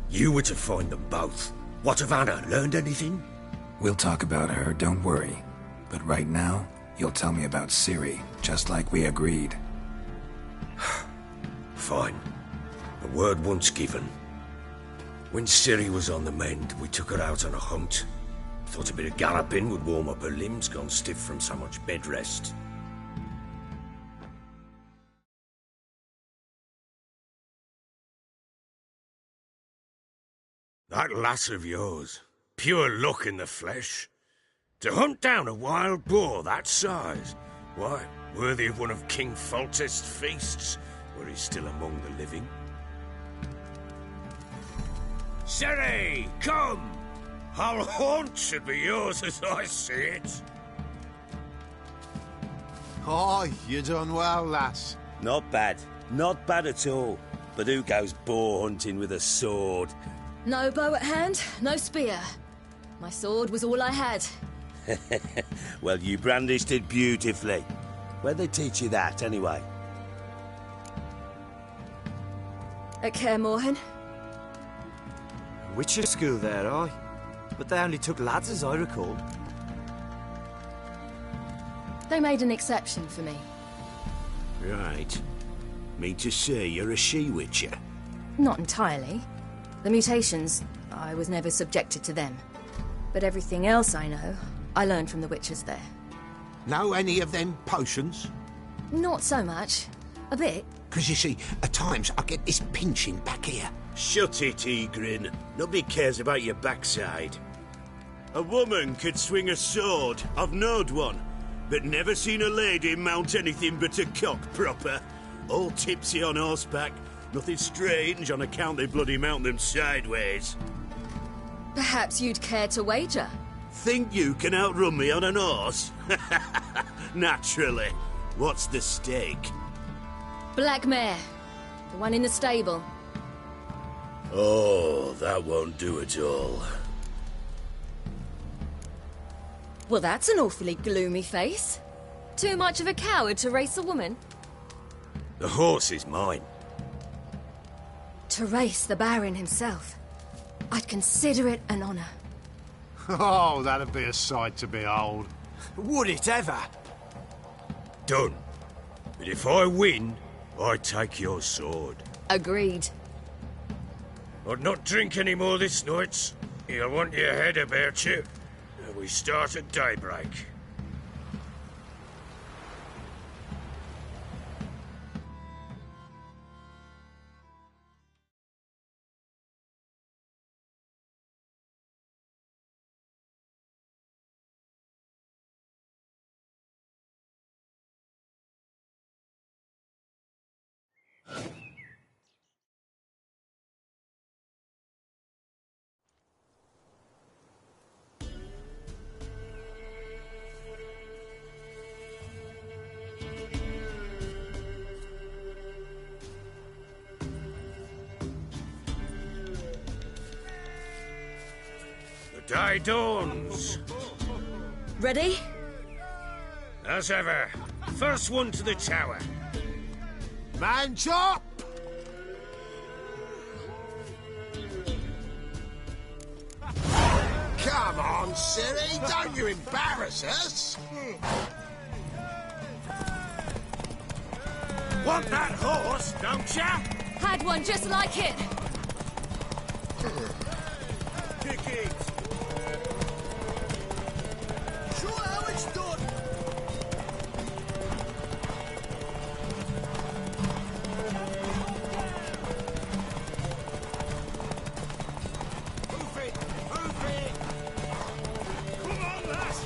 You were to find them both. What of Anna? Learned anything? We'll talk about her, don't worry. But right now, you'll tell me about Ciri, just like we agreed. Fine. The word once given. When Ciri was on the mend, we took her out on a hunt. Thought a bit of galloping would warm up her limbs, gone stiff from so much bed rest. That lass of yours, pure luck in the flesh. To hunt down a wild boar that size, why, worthy of one of King Foltest's feasts, were he still among the living. Ciri, come! Whole haunt should be yours as I see it. Oh, you done well, lass. Not bad. Not bad at all. But who goes boar hunting with a sword? No bow at hand, no spear. My sword was all I had. Well, you brandished it beautifully. Where'd they teach you that, anyway? At Kaer Morhen. Witcher school there, aye. But they only took lads, as I recall. They made an exception for me. Right. Mean to say you're a she-witcher? Not entirely. The mutations, I was never subjected to them. But everything else I know, I learned from the witches there. Know any of them potions? Not so much. A bit. Because you see, at times I get this pinching back here. Shut it, Egrin. Nobody cares about your backside. A woman could swing a sword. I've knowed one. But never seen a lady mount anything but a cock proper. All tipsy on horseback. Nothing strange on account they bloody mount them sideways. Perhaps you'd care to wager? Think you can outrun me on an horse? Naturally. What's the stake? Black mare. The one in the stable. Oh, that won't do at all. Well, that's an awfully gloomy face. Too much of a coward to race a woman? The horse is mine. To race the Baron himself. I'd consider it an honour. Oh, that'd be a sight to behold. Would it ever? Done. But if I win, I take your sword. Agreed. I'd not drink any more this night. You'll want your head about you. We start at daybreak. The day dawns. Ready? As ever. First one to the tower. Man chop! Come on, Siri, don't you embarrass us! Want that horse, don't ya? Had one just like it. Kick it! Show how it's done! Move it! Move it! Come on, lass!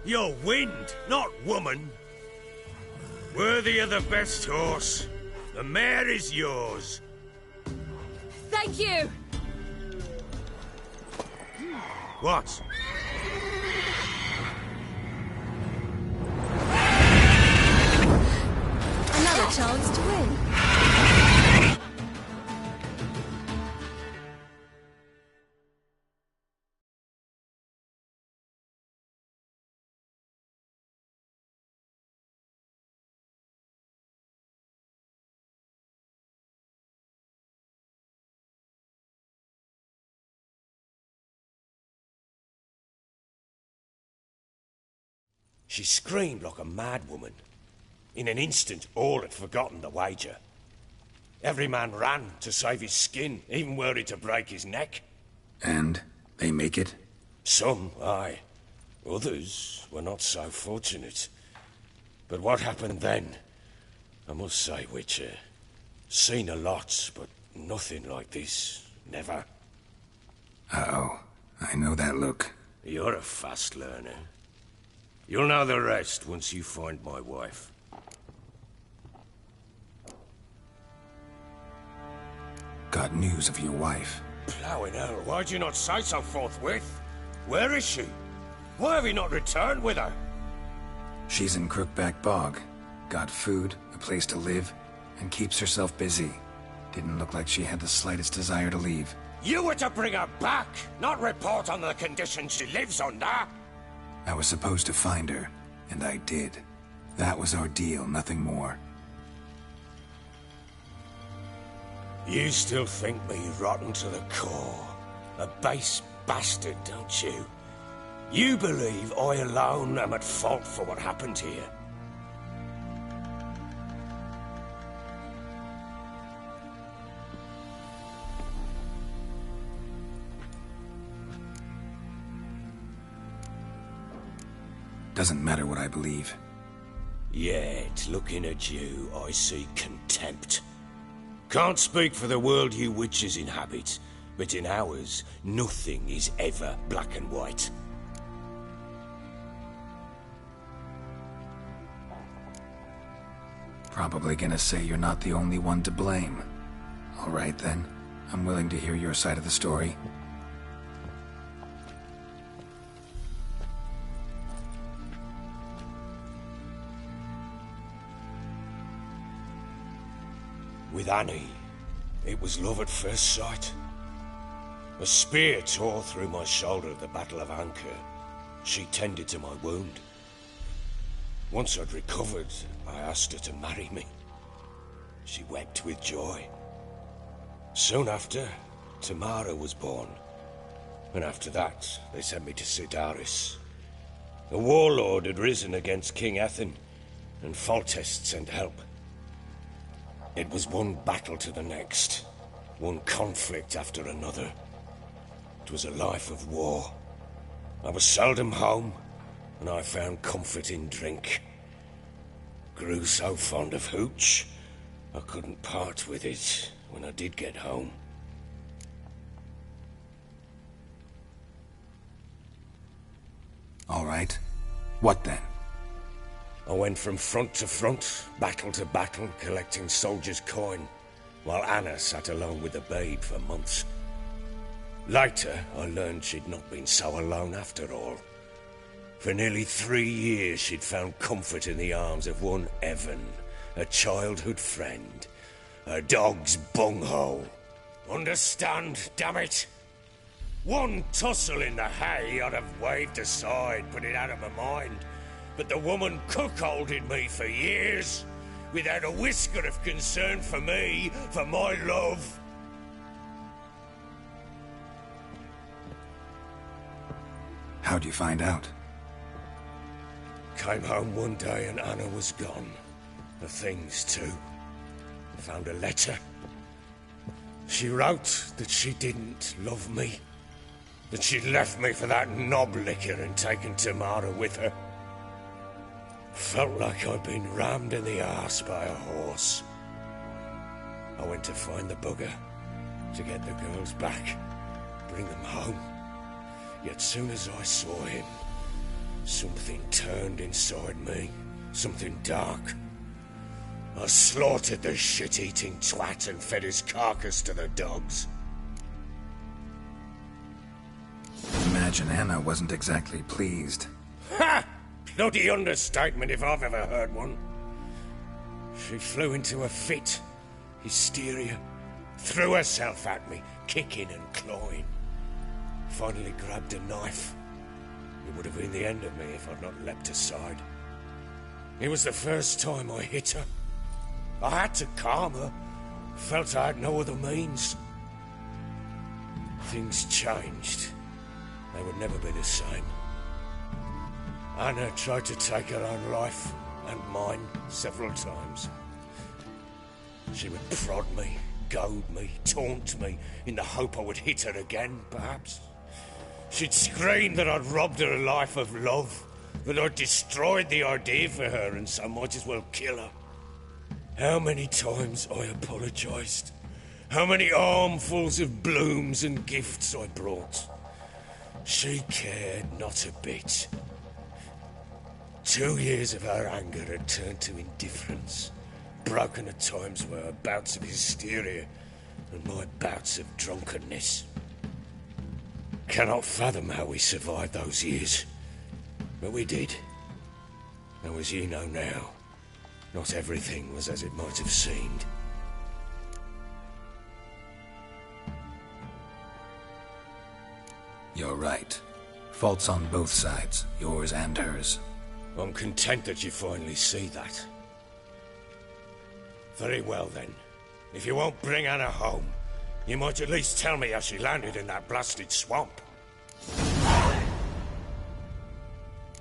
You're wind, not woman. Worthy of the best horse. The mare is yours. Thank you. What? Another chance to win. She screamed like a mad woman. In an instant, all had forgotten the wager. Every man ran to save his skin, even were it to break his neck. And they make it? Some, aye. Others were not so fortunate. But what happened then? I must say, Witcher, seen a lot, but nothing like this. Never. Uh-oh. I know that look. You're a fast learner. You'll know the rest once you find my wife. Got news of your wife. Plowing hell, why'd you not say so forthwith? Where is she? Why have you not returned with her? She's in Crookback Bog. Got food, a place to live, and keeps herself busy. Didn't look like she had the slightest desire to leave. You were to bring her back, not report on the conditions she lives under. I was supposed to find her, and I did. That was our deal, nothing more. You still think me rotten to the core. A base bastard, don't you? You believe I alone am at fault for what happened here. Doesn't matter what I believe. Yet, looking at you, I see contempt. Can't speak for the world you witches inhabit, but in ours, nothing is ever black and white. Probably gonna say you're not the only one to blame. All right then, I'm willing to hear your side of the story. With Annie, it was love at first sight. A spear tore through my shoulder at the Battle of Anchor. She tended to my wound. Once I'd recovered, I asked her to marry me. She wept with joy. Soon after, Tamara was born. And after that, they sent me to Sidaris. A warlord had risen against King Ethan, and Foltest sent help. It was one battle to the next, one conflict after another. It was a life of war. I was seldom home, and I found comfort in drink. Grew so fond of hooch, I couldn't part with it when I did get home. All right. What then? I went from front to front, battle to battle, collecting soldiers' coin, while Anna sat alone with the babe for months. Later, I learned she'd not been so alone after all. For nearly 3 years, she'd found comfort in the arms of one Evan, a childhood friend. A dog's bunghole. Understand, damn it? One tussle in the hay I'd have waved aside, put it out of my mind. But the woman cuckolded me for years, without a whisker of concern for me, for my love. How'd you find out? Came home one day and Anna was gone. The things, too. Found a letter. She wrote that she didn't love me. That she'd left me for that knob licker and taken Tamara with her. Felt like I'd been rammed in the arse by a horse. I went to find the bugger, to get the girls back, bring them home. Yet soon as I saw him, something turned inside me, something dark. I slaughtered the shit-eating twat and fed his carcass to the dogs. Imagine Anna wasn't exactly pleased. Ha! Bloody understatement if I've ever heard one. She flew into a fit, hysteria, threw herself at me, kicking and clawing. Finally grabbed a knife. It would have been the end of me if I'd not leapt aside. It was the first time I hit her. I had to calm her. Felt I had no other means. Things changed. They would never be the same. Anna tried to take her own life, and mine, several times. She would prod me, goad me, taunt me, in the hope I would hit her again, perhaps. She'd scream that I'd robbed her a life of love, that I'd destroyed the idea for her, and so might as well kill her. How many times I apologized. How many armfuls of blooms and gifts I brought. She cared not a bit. 2 years of her anger had turned to indifference, broken at times by her bouts of hysteria and my bouts of drunkenness. Cannot fathom how we survived those years, but we did. Though as you know now, not everything was as it might have seemed. You're right. Faults on both sides, yours and hers. I'm content that you finally see that. Very well then. If you won't bring Anna home, you might at least tell me how she landed in that blasted swamp.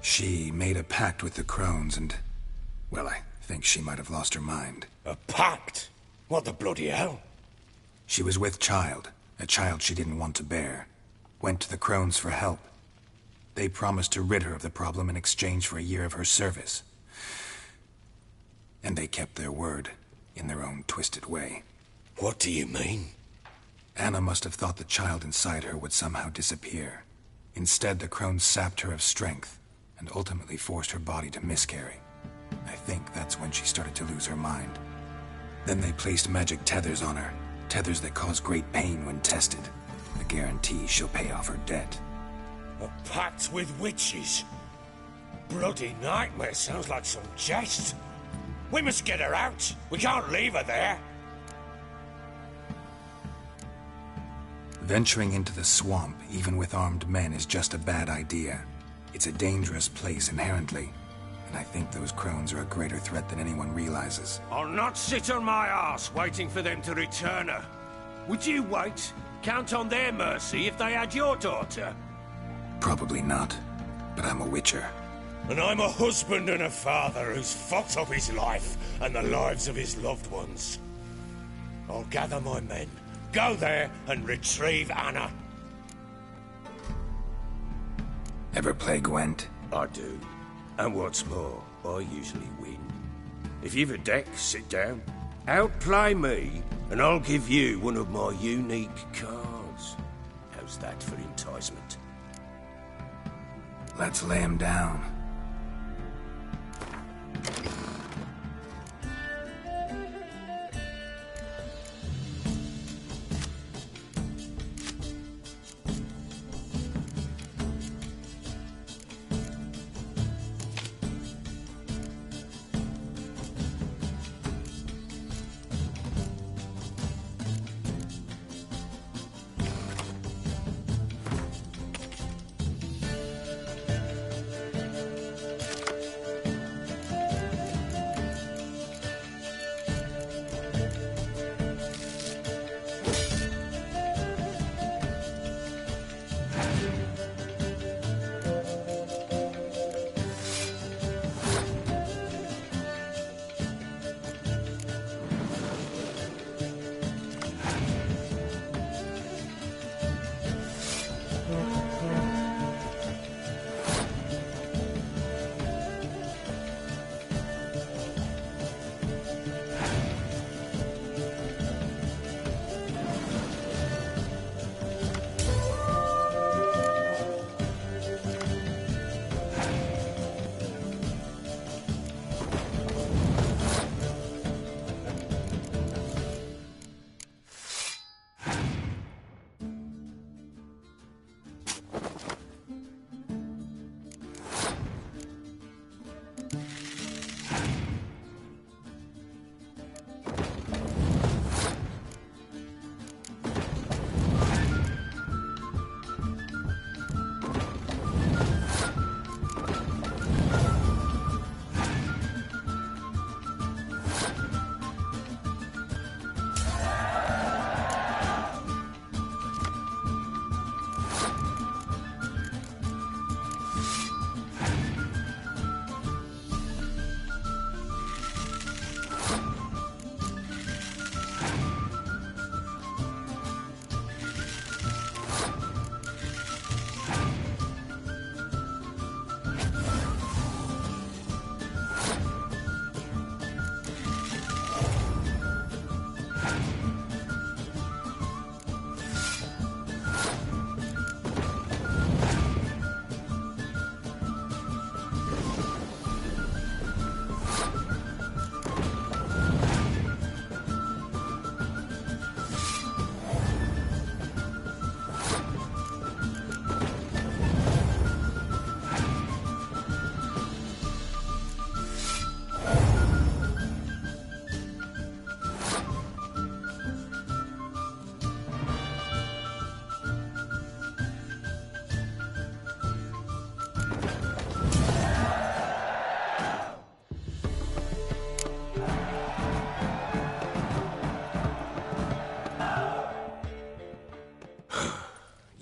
She made a pact with the crones and... well, I think she might have lost her mind. A pact? What the bloody hell? She was with child, a child she didn't want to bear. Went to the crones for help. They promised to rid her of the problem in exchange for a year of her service. And they kept their word, in their own twisted way. What do you mean? Anna must have thought the child inside her would somehow disappear. Instead, the crones sapped her of strength, and ultimately forced her body to miscarry. I think that's when she started to lose her mind. Then they placed magic tethers on her, tethers that cause great pain when tested. A guarantee she'll pay off her debt. A pact with witches? Bloody nightmare, sounds like some jest. We must get her out. We can't leave her there. Venturing into the swamp, even with armed men, is just a bad idea. It's a dangerous place inherently, and I think those crones are a greater threat than anyone realizes. I'll not sit on my arse waiting for them to return her. Would you wait? Count on their mercy if they had your daughter? Probably not, but I'm a witcher. And I'm a husband and a father who's fucked up his life and the lives of his loved ones. I'll gather my men, go there and retrieve Anna. Ever play Gwent? I do. And what's more, I usually win. If you've a deck, sit down. Outplay me, and I'll give you one of my unique cards. How's that for enticement? Let's lay him down.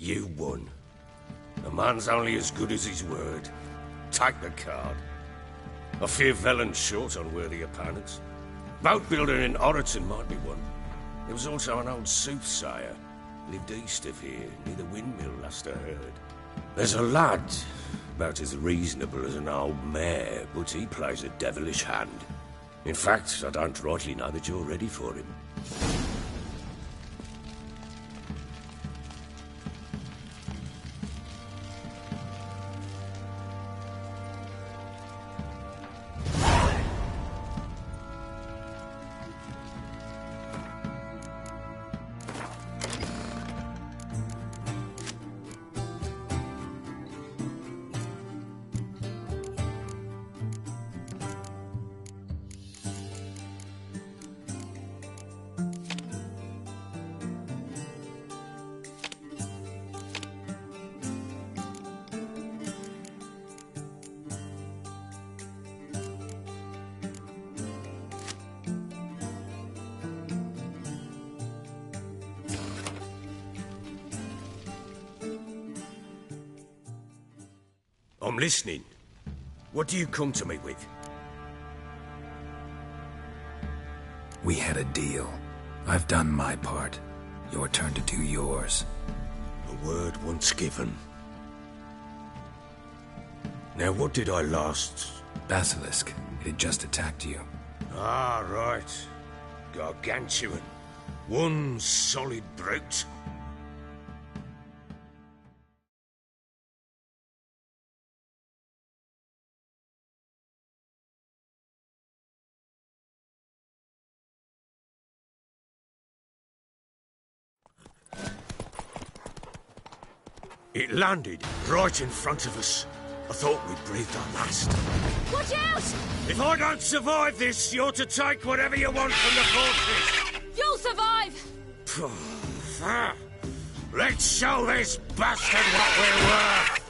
You won. A man's only as good as his word. Take the card. I fear Velen's short on worthy opponents. Boat builder in Orreton might be one. There was also an old soothsayer. Lived east of here, near the windmill, last I heard. There's a lad, about as reasonable as an old mare, but he plays a devilish hand. In fact, I don't rightly know that you're ready for him. I'm listening. What do you come to me with? We had a deal. I've done my part. Your turn to do yours. A word once given. Now, what did I last... Basilisk. It had just attacked you. Ah, right. Gargantuan. One solid brute. It landed right in front of us. I thought we'd breathed our last. Watch out! If I don't survive this, you're to take whatever you want from the fortress. You'll survive! Let's show this bastard what we're worth!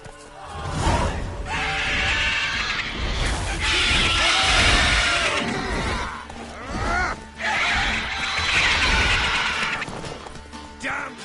Damn!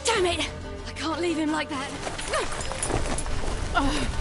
Damn it! I can't leave him like that. Oh.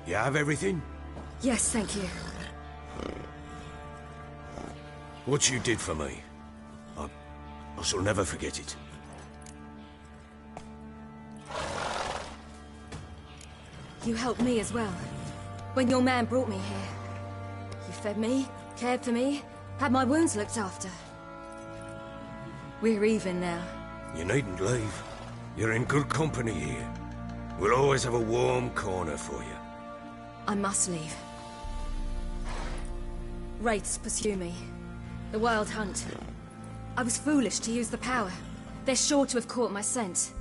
You have everything? Yes, thank you. What you did for me, I shall never forget it. You helped me as well. When your man brought me here. You fed me, cared for me, had my wounds looked after. We're even now. You needn't leave. You're in good company here. We'll always have a warm corner for you. I must leave. Wraiths pursue me. The Wild Hunt. I was foolish to use the power. They're sure to have caught my scent.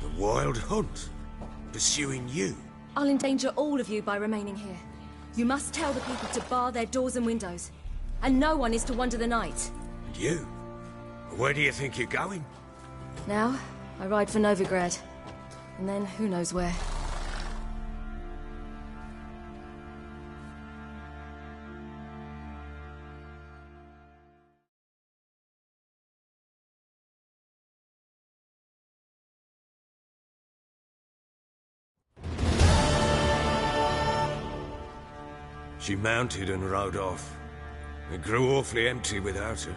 The Wild Hunt? Pursuing you? I'll endanger all of you by remaining here. You must tell the people to bar their doors and windows. And no one is to wander the night. And you? Where do you think you're going? Now, I ride for Novigrad. And then, who knows where. She mounted and rode off. It grew awfully empty without her.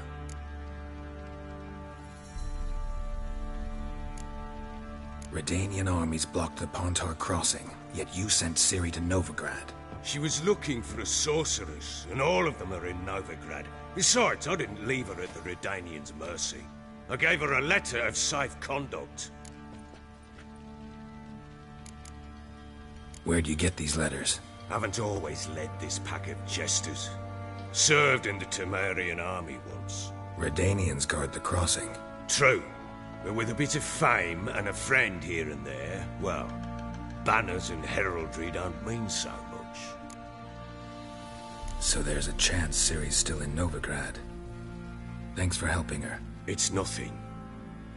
Redanian armies blocked the Pontar crossing, yet you sent Ciri to Novigrad. She was looking for a sorceress, and all of them are in Novigrad. Besides, I didn't leave her at the Redanians' mercy. I gave her a letter of safe conduct. Where'd you get these letters? Haven't always led this pack of jesters. Served in the Temerian army once. Redanians guard the crossing. True. But with a bit of fame and a friend here and there, well, banners and heraldry don't mean so much. So there's a chance Ciri's still in Novigrad. Thanks for helping her. It's nothing.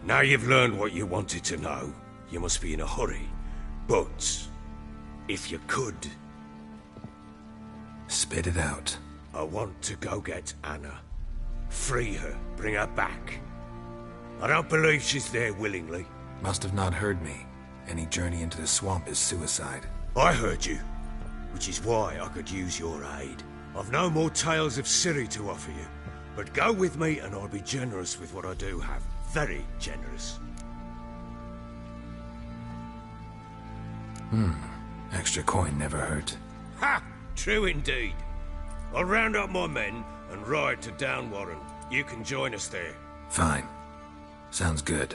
Now you've learned what you wanted to know, you must be in a hurry. But, if you could... Spit it out. I want to go get Anna. Free her, bring her back. I don't believe she's there willingly. Must have not heard me. Any journey into the swamp is suicide. I heard you, which is why I could use your aid. I've no more tales of Ciri to offer you, but go with me and I'll be generous with what I do have. Very generous. Extra coin never hurt. Ha! True indeed. I'll round up my men and ride to Downwarren. You can join us there. Fine. Sounds good.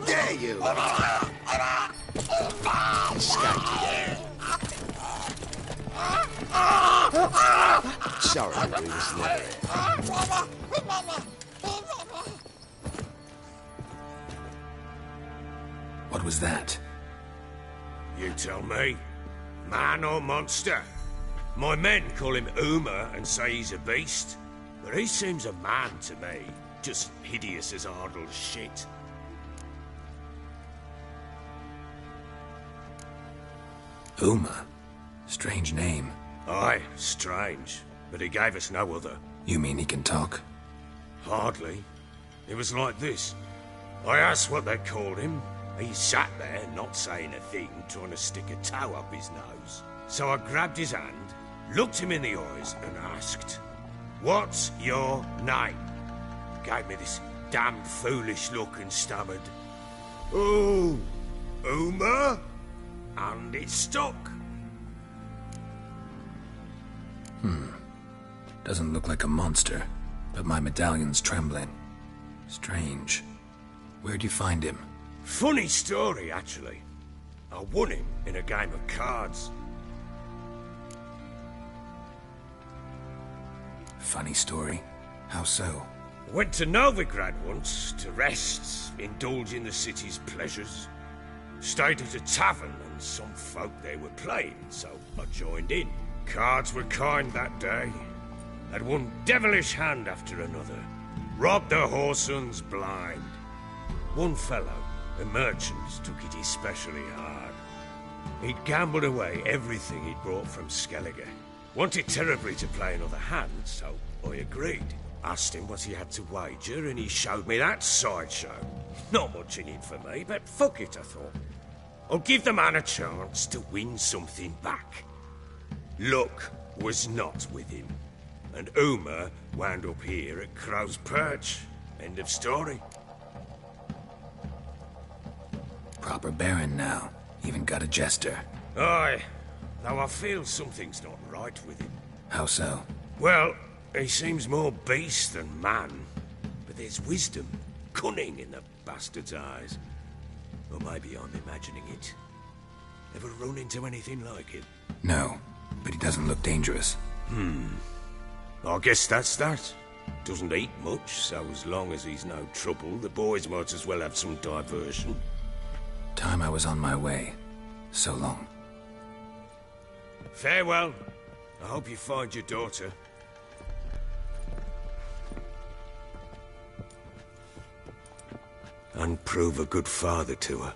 Dare you! Sorry, we was never here. What was that? You tell me. Man or monster? My men call him Uma and say he's a beast. But he seems a man to me. Just hideous as Ardle's shit. Uma? Strange name. Aye, strange. But he gave us no other. You mean he can talk? Hardly. It was like this. I asked what they called him. He sat there, not saying a thing, trying to stick a toe up his nose. So I grabbed his hand, looked him in the eyes, and asked, "What's your name?" Gave me this damn foolish look and stammered, "Oh, Uma?" And it stuck. Doesn't look like a monster, but my medallion's trembling. Strange. Where'd you find him? Funny story, actually. I won him in a game of cards. Funny story? How so? Went to Novigrad once to rest, indulge in the city's pleasures. Stayed at a tavern and some folk there were playing, so I joined in. Cards were kind that day. Had one devilish hand after another. Robbed the whoresun's blind. One fellow, a merchant, took it especially hard. He'd gambled away everything he'd brought from Skellige. Wanted terribly to play another hand, so I agreed. Asked him what he had to wager, and he showed me that sideshow. Not much in it for me, but fuck it, I thought. I'll give the man a chance to win something back. Luck was not with him, and Uma wound up here at Crow's Perch. End of story. Proper Baron now. Even got a jester. Aye, though I feel something's not right with him. How so? Well, he seems more beast than man, but there's wisdom, cunning in the bastard's eyes. Or maybe I'm imagining it. Ever run into anything like it? No, but he doesn't look dangerous. I guess that's that. Doesn't eat much, so as long as he's no trouble, the boys might as well have some diversion. Time I was on my way. So long. Farewell. I hope you find your daughter. And prove a good father to her.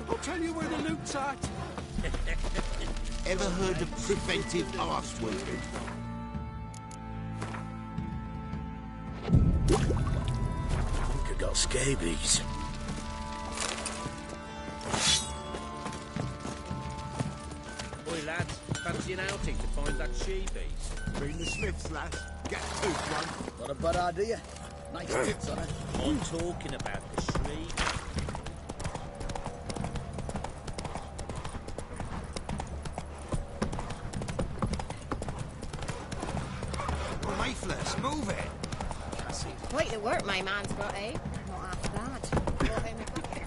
I'll tell you where the loot's at. Ever heard of preventive arse wounding? I think I got scabies. Oi, lads, fancy an outing to find that she-beast? Bring the Smiths, lads. Get a tooth one. Not a bad idea. Nice tits on it. I'm talking about the shriek. Mayfless, move it. Quite the work my man's got, eh? Not half bad. Brought home a bucket.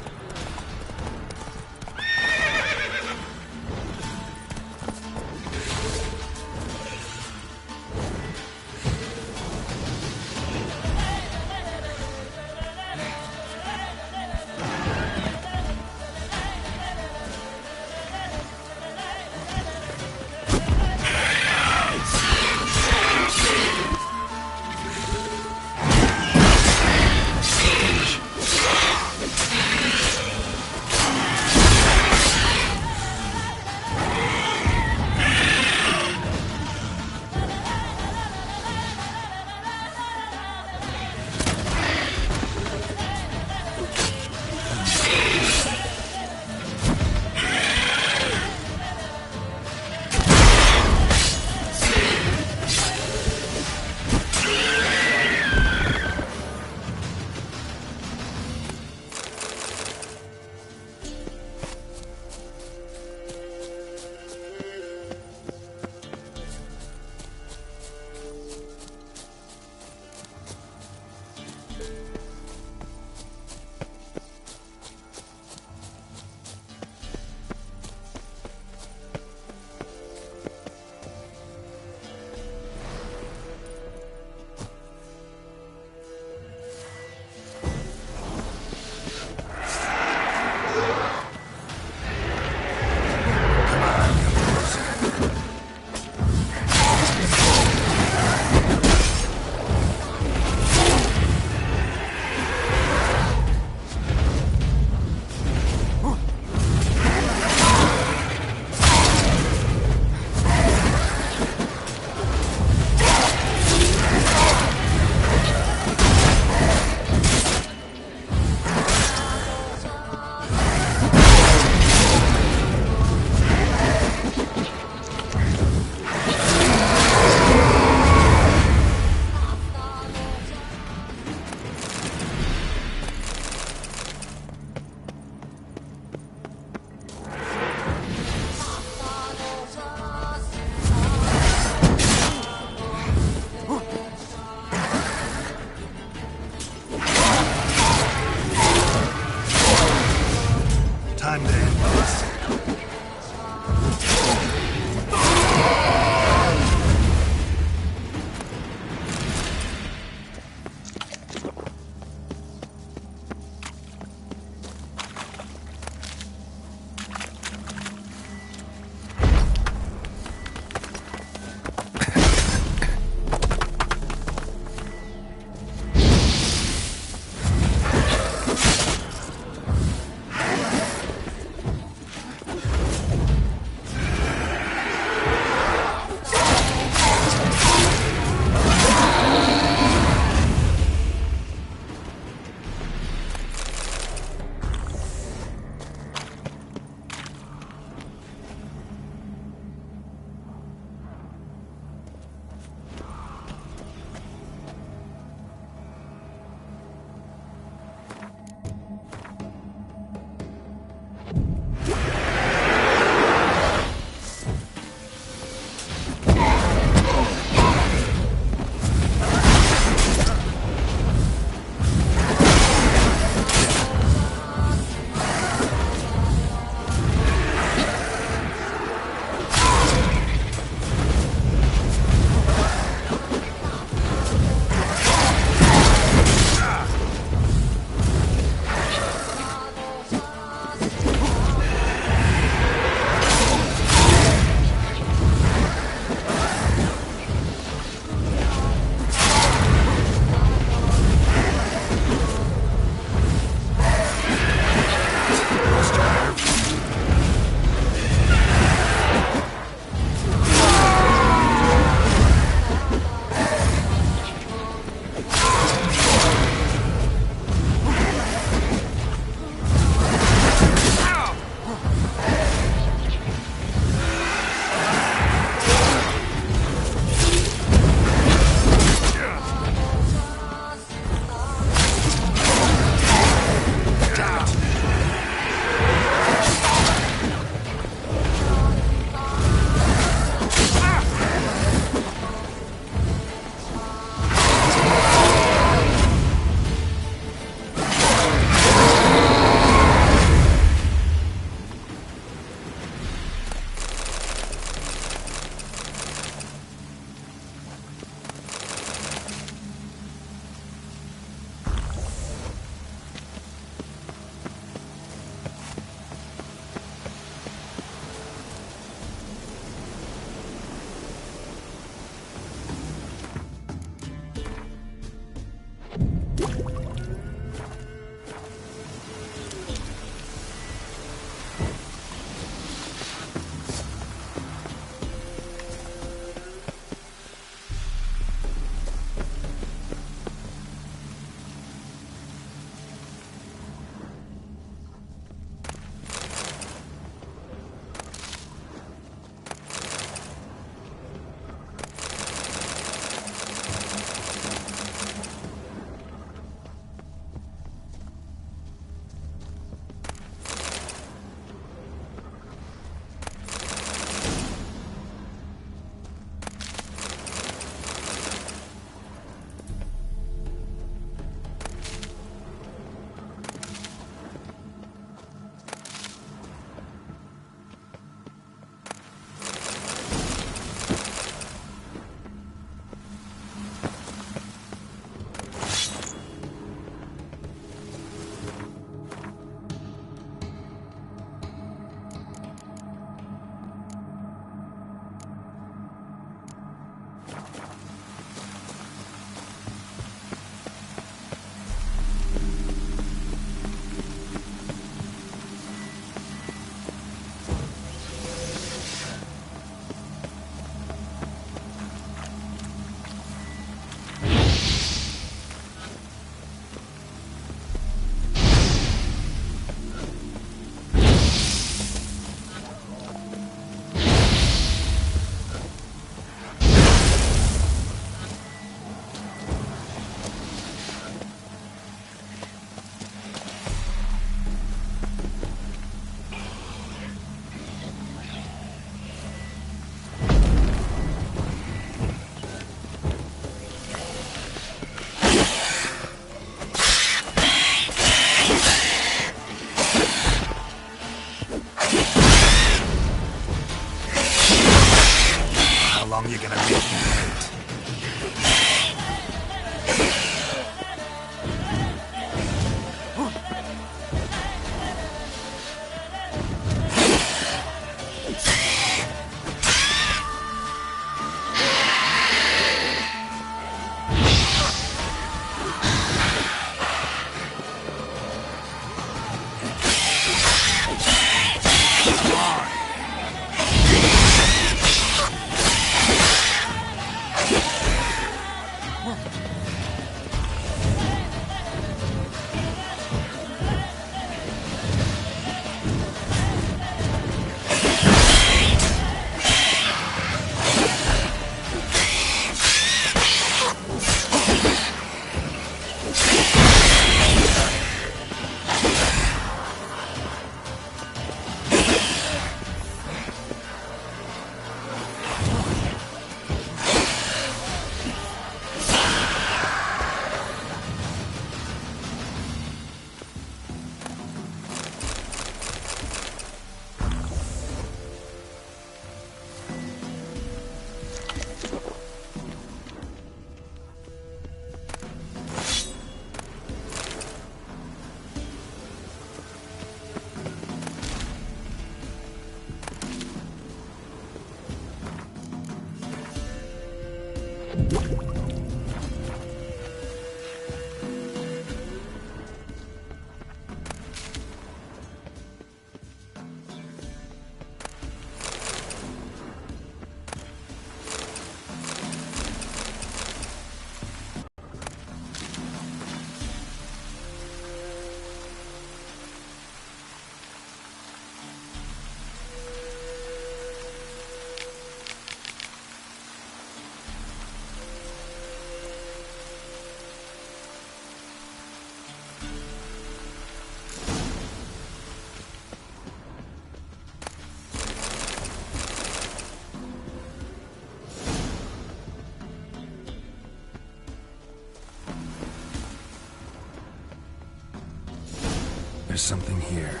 There's something here.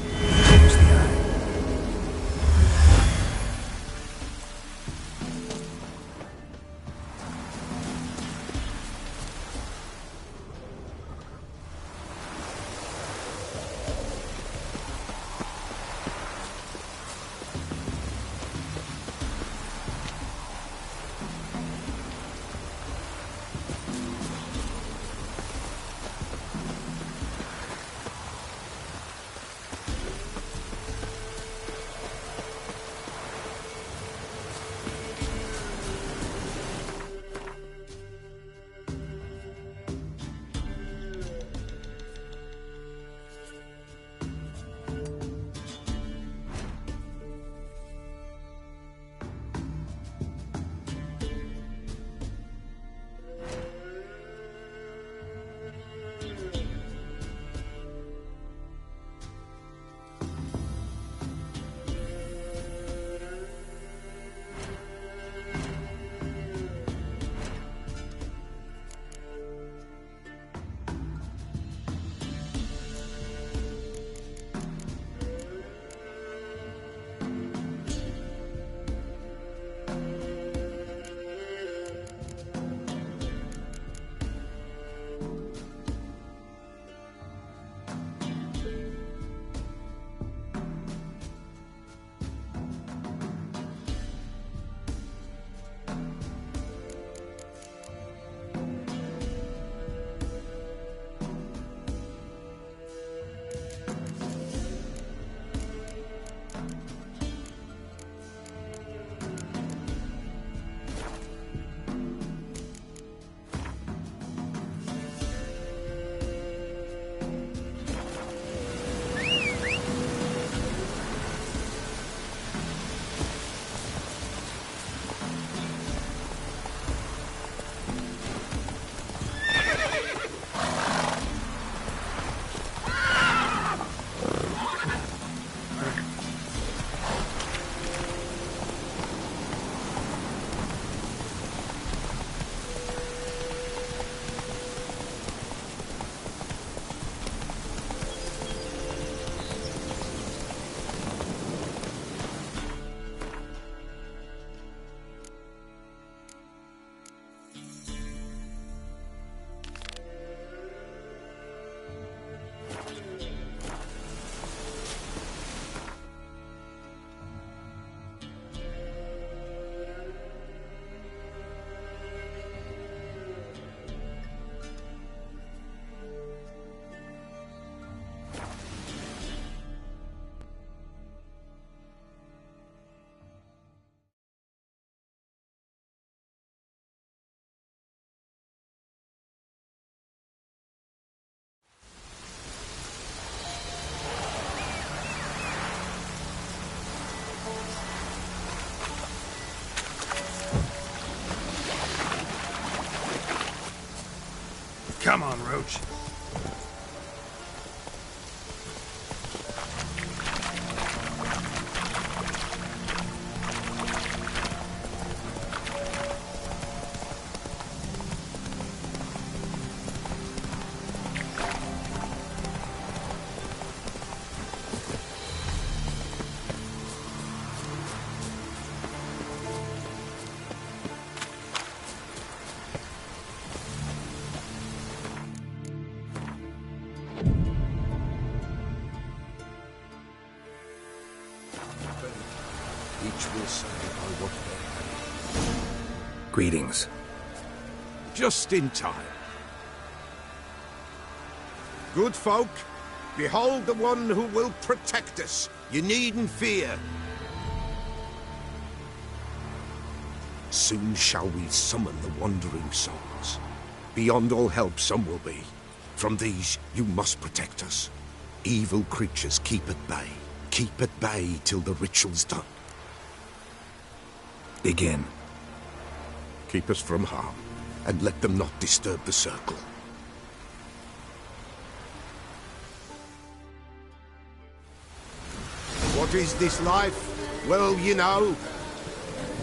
There's the eye. Come on, Roach. Each will say by what they have. Greetings. Just in time. Good folk, behold the one who will protect us. You needn't fear. Soon shall we summon the wandering souls. Beyond all help some will be. From these you must protect us. Evil creatures keep at bay. Keep at bay till the ritual's done. Begin. Keep us from harm, and let them not disturb the circle. What is this life? Well, you know.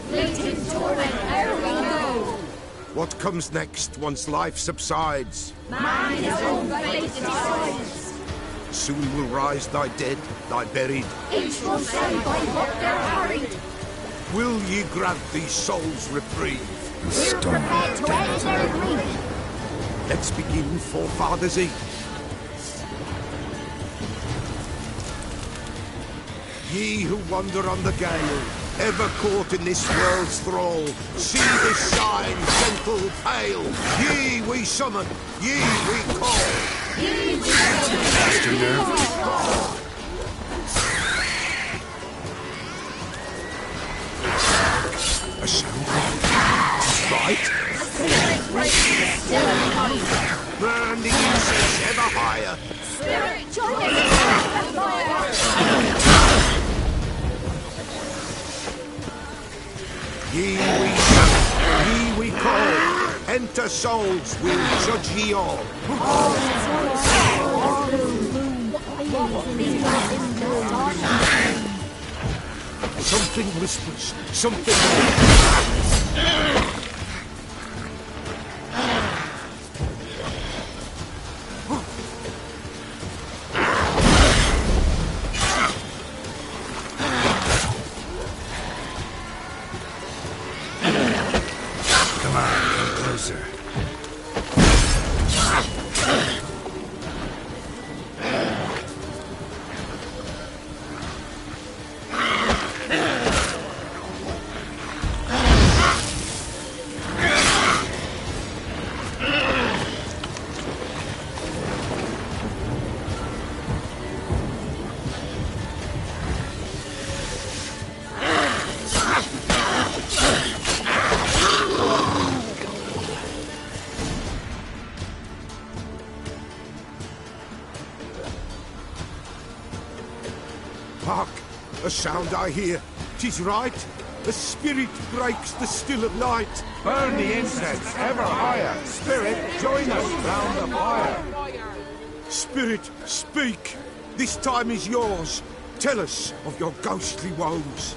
Fleeting torment, ere we go. What comes next once life subsides? Man his own fate decides. Soon will rise thy dead, thy buried. Each will say by what they're harried. Will ye grant these souls reprieve? We're prepared to end their grief. Let's begin Forefathers' Eve. Ye who wander on the gale, ever caught in this world's thrall, see this sign, gentle, pale. Ye we summon, ye we call. Ye we call. A sound. Right. Burn the incense ever higher. Spirit, join us. Ye we call. Enter souls, we'll judge ye all. Something whispers, something. Come on, come closer. Hark! A sound I hear. 'Tis right. A spirit breaks the still of night. Burn the incense ever higher. Spirit, join us round the fire. Spirit, speak. This time is yours. Tell us of your ghostly woes.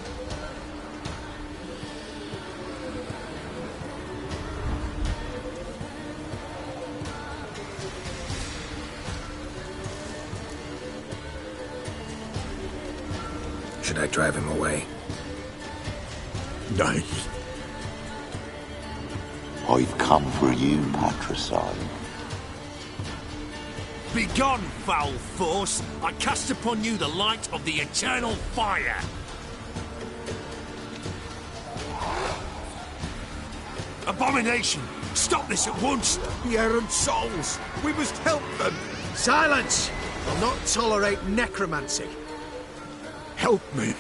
Should I drive him away? Nay. I've come for you, patricide. Begone, foul force! I cast upon you the light of the eternal fire! Abomination! Stop this at once! The errant souls! We must help them! Silence! I'll not tolerate necromancy. Help me!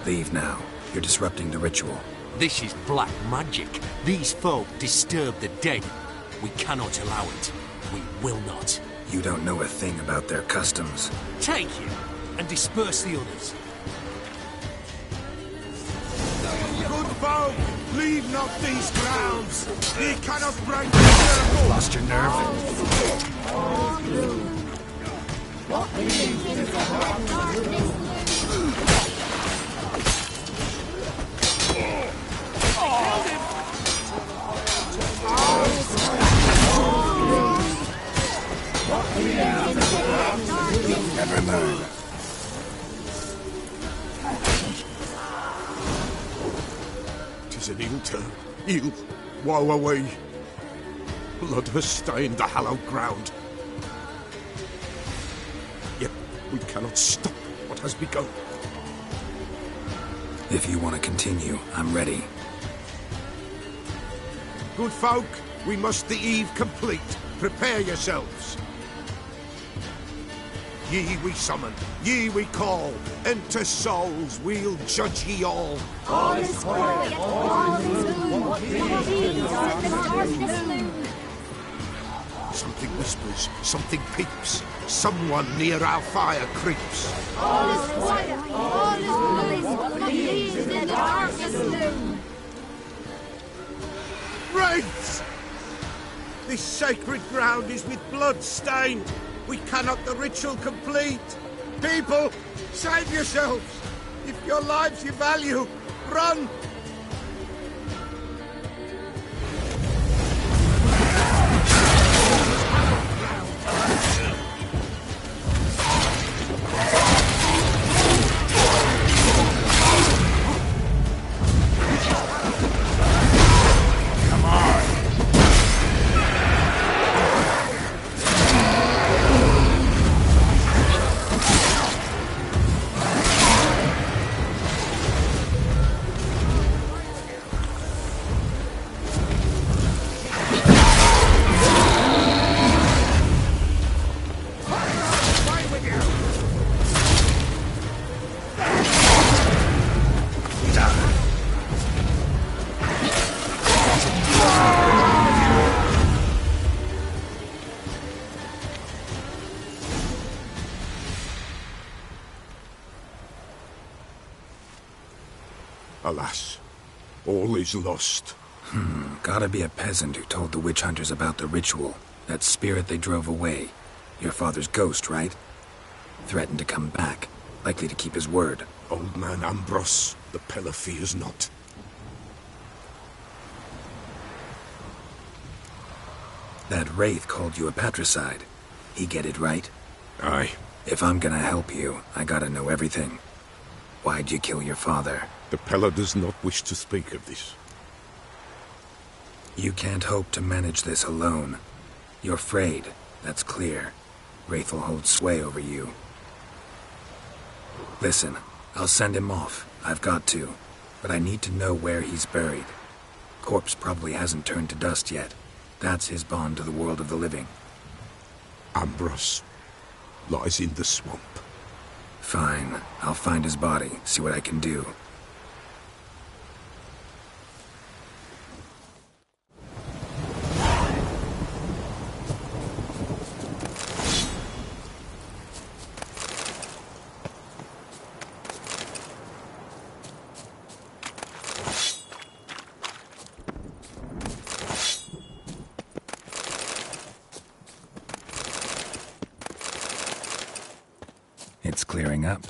Leave now. You're disrupting the ritual. This is black magic. These folk disturb the dead. We cannot allow it. We will not. You don't know a thing about their customs. Take him and disperse the others. Good folk, Leave not these grounds! Ye cannot break the circle! Lost your nerve? Never learn. Tis an ill turn. Ill. Woe away. Blood has stained the hallowed ground. Yet we cannot stop what has begun. If you want to continue, I'm ready. Good folk, we must the eve complete. Prepare yourselves. Ye we summon, ye we call. Enter souls, we'll judge ye all. All is quiet, all is gloom. These are the darkness loom. Something whispers, something peeps. Someone near our fire creeps. All is quiet, all is gloom. These are the darkness loom. Wraiths! This sacred ground is with blood stained. We cannot the ritual complete. People, save yourselves. If your lives you value, run. Alas, all is lost. Gotta be a peasant who told the witch hunters about the ritual. That spirit they drove away. Your father's ghost, right? Threatened to come back. Likely to keep his word. Old man Ambrose, the Peller fears not. That wraith called you a patricide. He get it right? Aye. If I'm gonna help you, I gotta know everything. Why'd you kill your father? The Peller does not wish to speak of this. You can't hope to manage this alone. You're afraid, that's clear. Wraith will hold sway over you. Listen, I'll send him off. I've got to. But I need to know where he's buried. Corpse probably hasn't turned to dust yet. That's his bond to the world of the living. Ambrose lies in the swamp. Fine. I'll find his body, see what I can do. It's clearing up.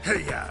Hey-ya!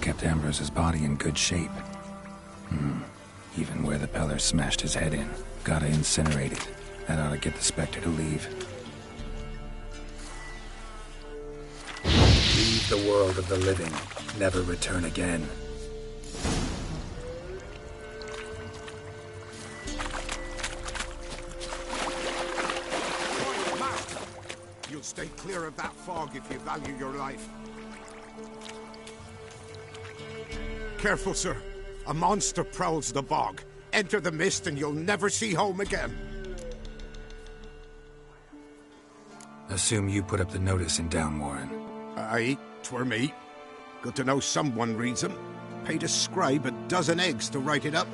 Kept Ambrose's body in good shape. Even where the Peller smashed his head in. Gotta incinerate it. That ought to get the Spectre to leave. Leave the world of the living. Never return again. You'll stay clear of that fog if you value your life. Careful, sir. A monster prowls the bog. Enter the mist and you'll never see home again. Assume you put up the notice in Downwarren. Aye, 'twere me. Good to know someone reads them. Paid a scribe a dozen eggs to write it up.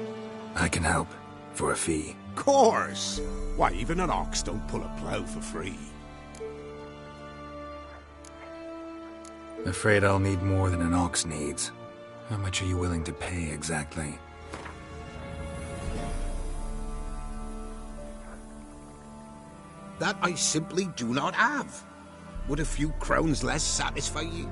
I can help. For a fee. Course! Why, even an ox don't pull a plough for free. Afraid I'll need more than an ox needs. How much are you willing to pay, exactly? That I simply do not have. Would a few crowns less satisfy you?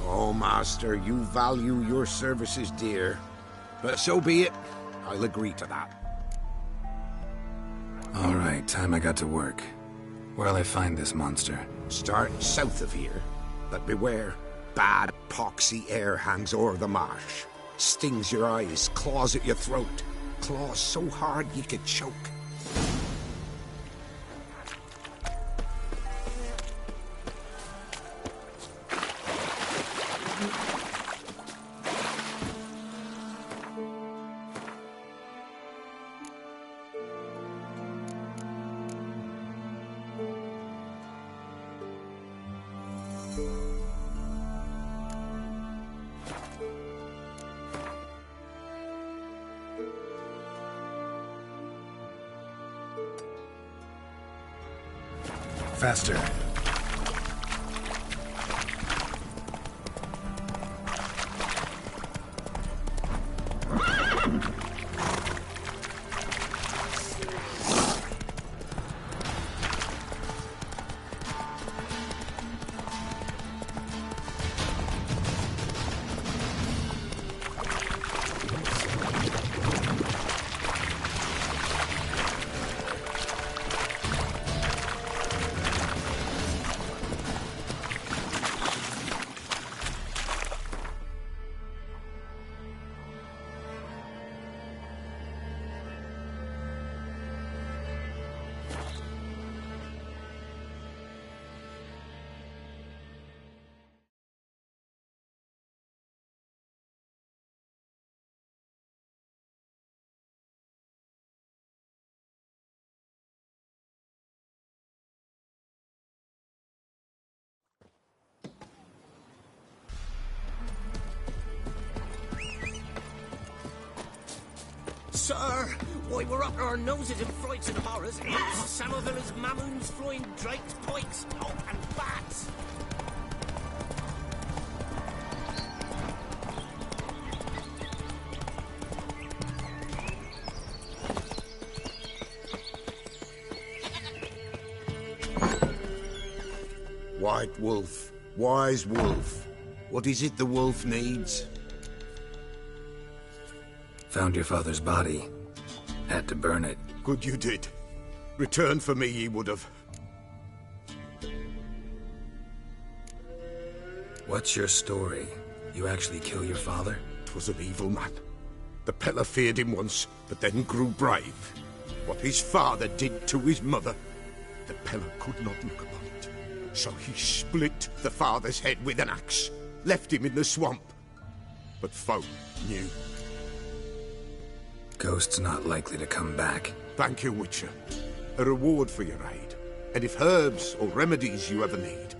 Oh, Master, you value your services dear. But so be it. I'll agree to that. All right, time I got to work. Where'll I find this monster? Start south of here, but beware. Bad, poxy air hangs o'er the marsh. Stings your eyes, claws at your throat. Claws so hard you could choke. Faster. Sir, why, we're up to our noses in frights and horrors. Imps, Samovillas, Mamoons, flying drakes, pikes, and bats. White wolf, wise wolf. What is it the wolf needs? Found your father's body. Had to burn it. Good you did. Return for me ye would have. What's your story? You actually kill your father? 'Twas an evil man. The Peller feared him once, but then grew brave. What his father did to his mother, the Peller could not look upon it. So he split the father's head with an axe, left him in the swamp. But folk knew. Ghost's not likely to come back. Thank you, Witcher. A reward for your aid. And if herbs or remedies you ever need,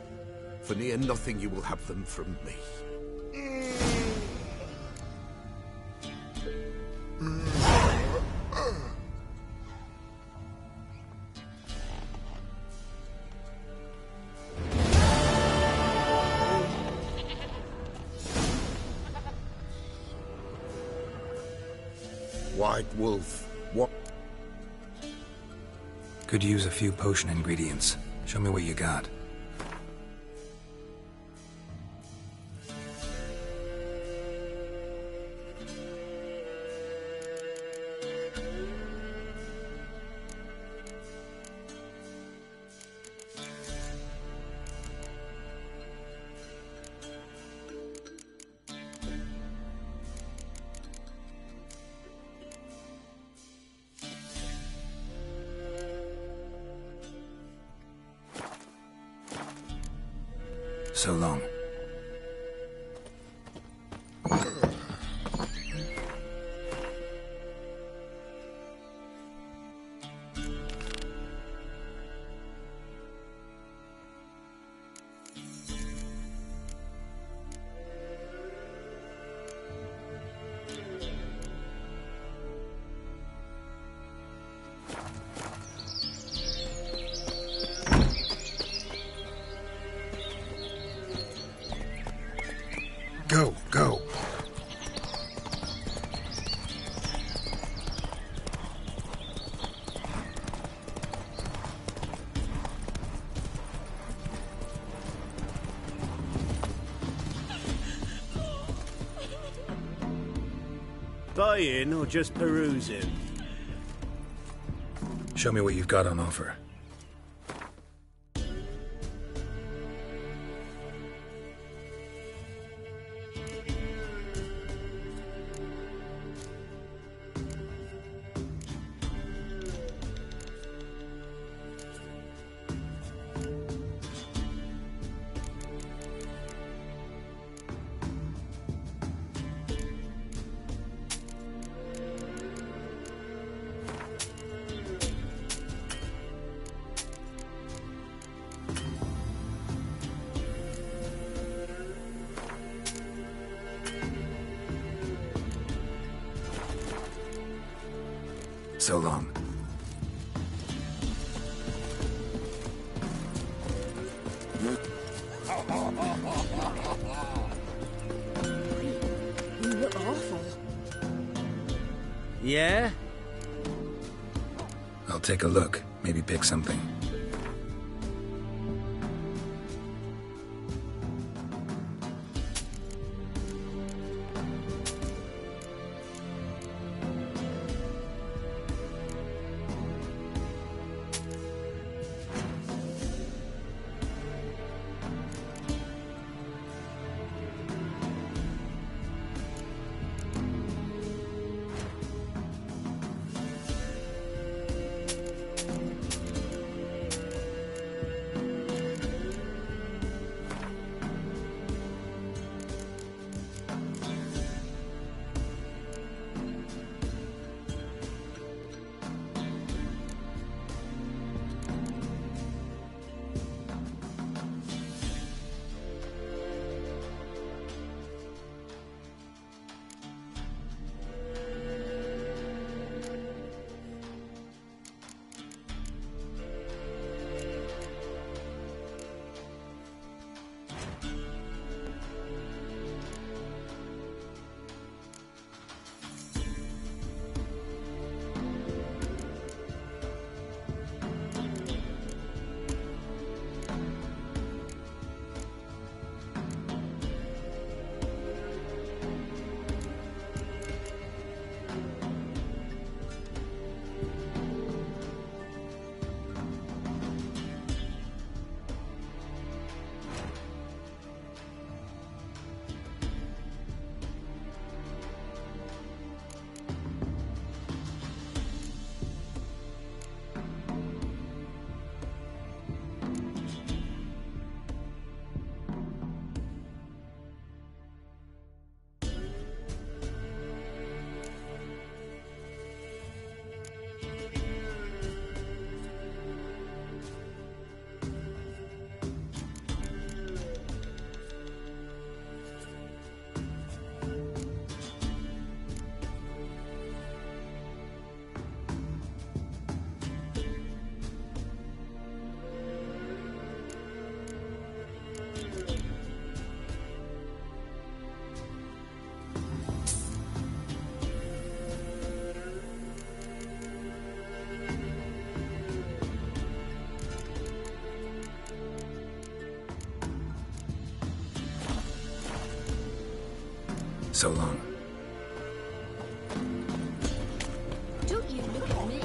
for near nothing you will have them from me. White wolf, what? Could use a few potion ingredients. Show me what you got. So long. Go, go. Buying or just perusing? Show me what you've got on offer. So long. You look awful. Yeah? I'll take a look. Maybe pick something. So long. Don't you look at me.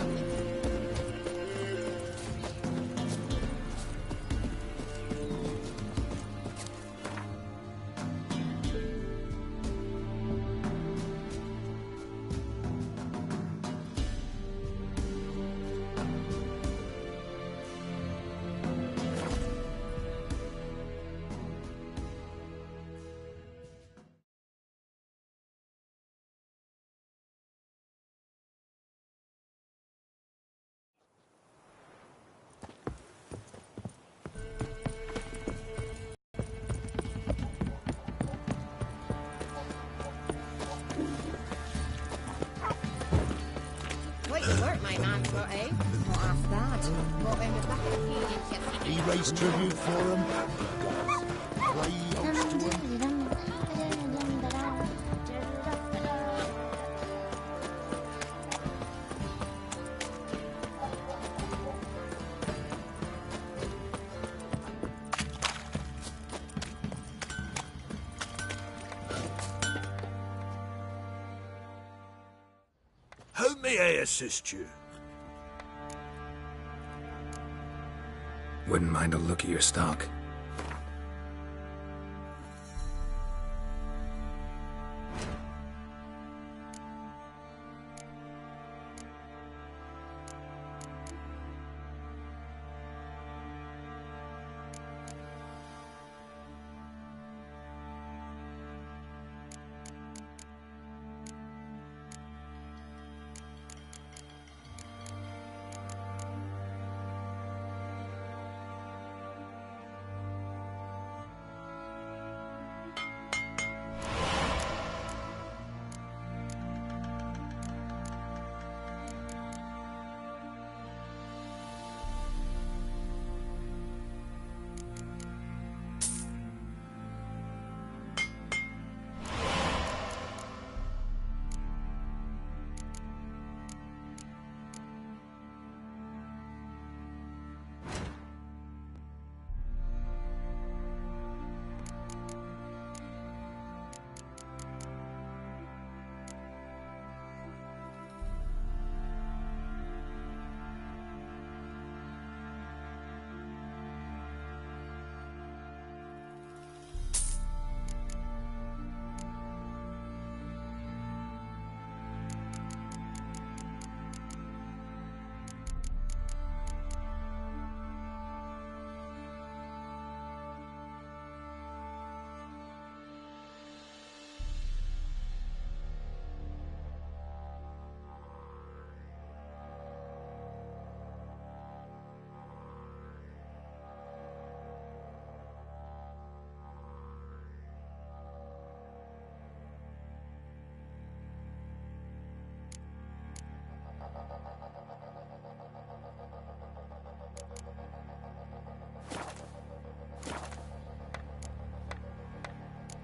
Quite the work my man's got, eh? Not half bad. Got him a bucket of feelings yesterday. He raised tribute for him. Play host to him. How may I assist you? Wouldn't mind a look at your stock.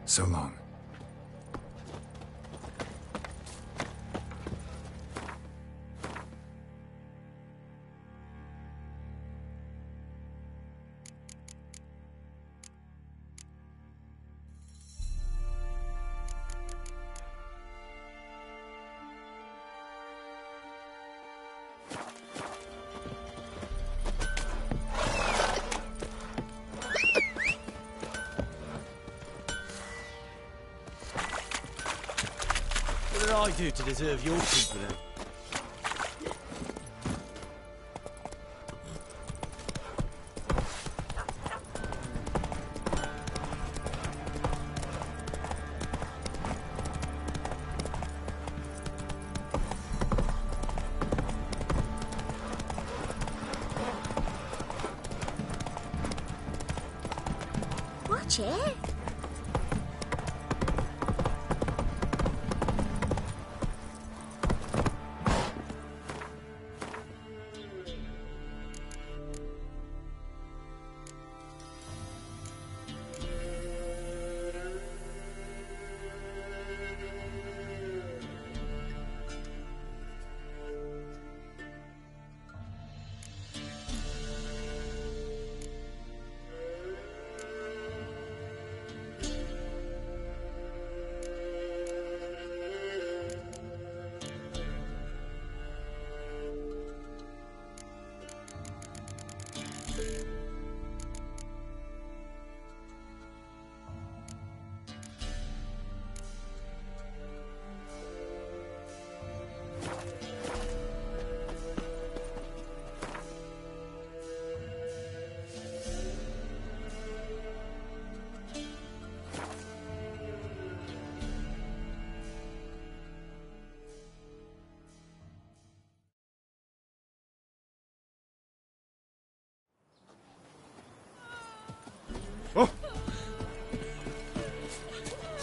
So long. What did I do to deserve your company? Watch it.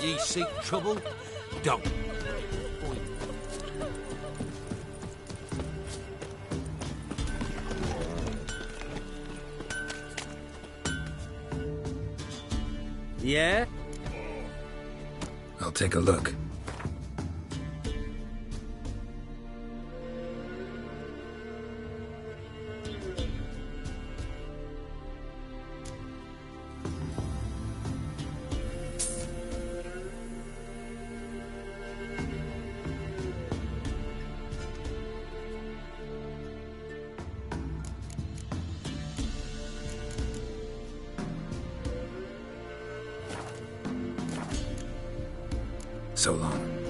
Ye seek trouble? Don't. Yeah? I'll take a look. So long.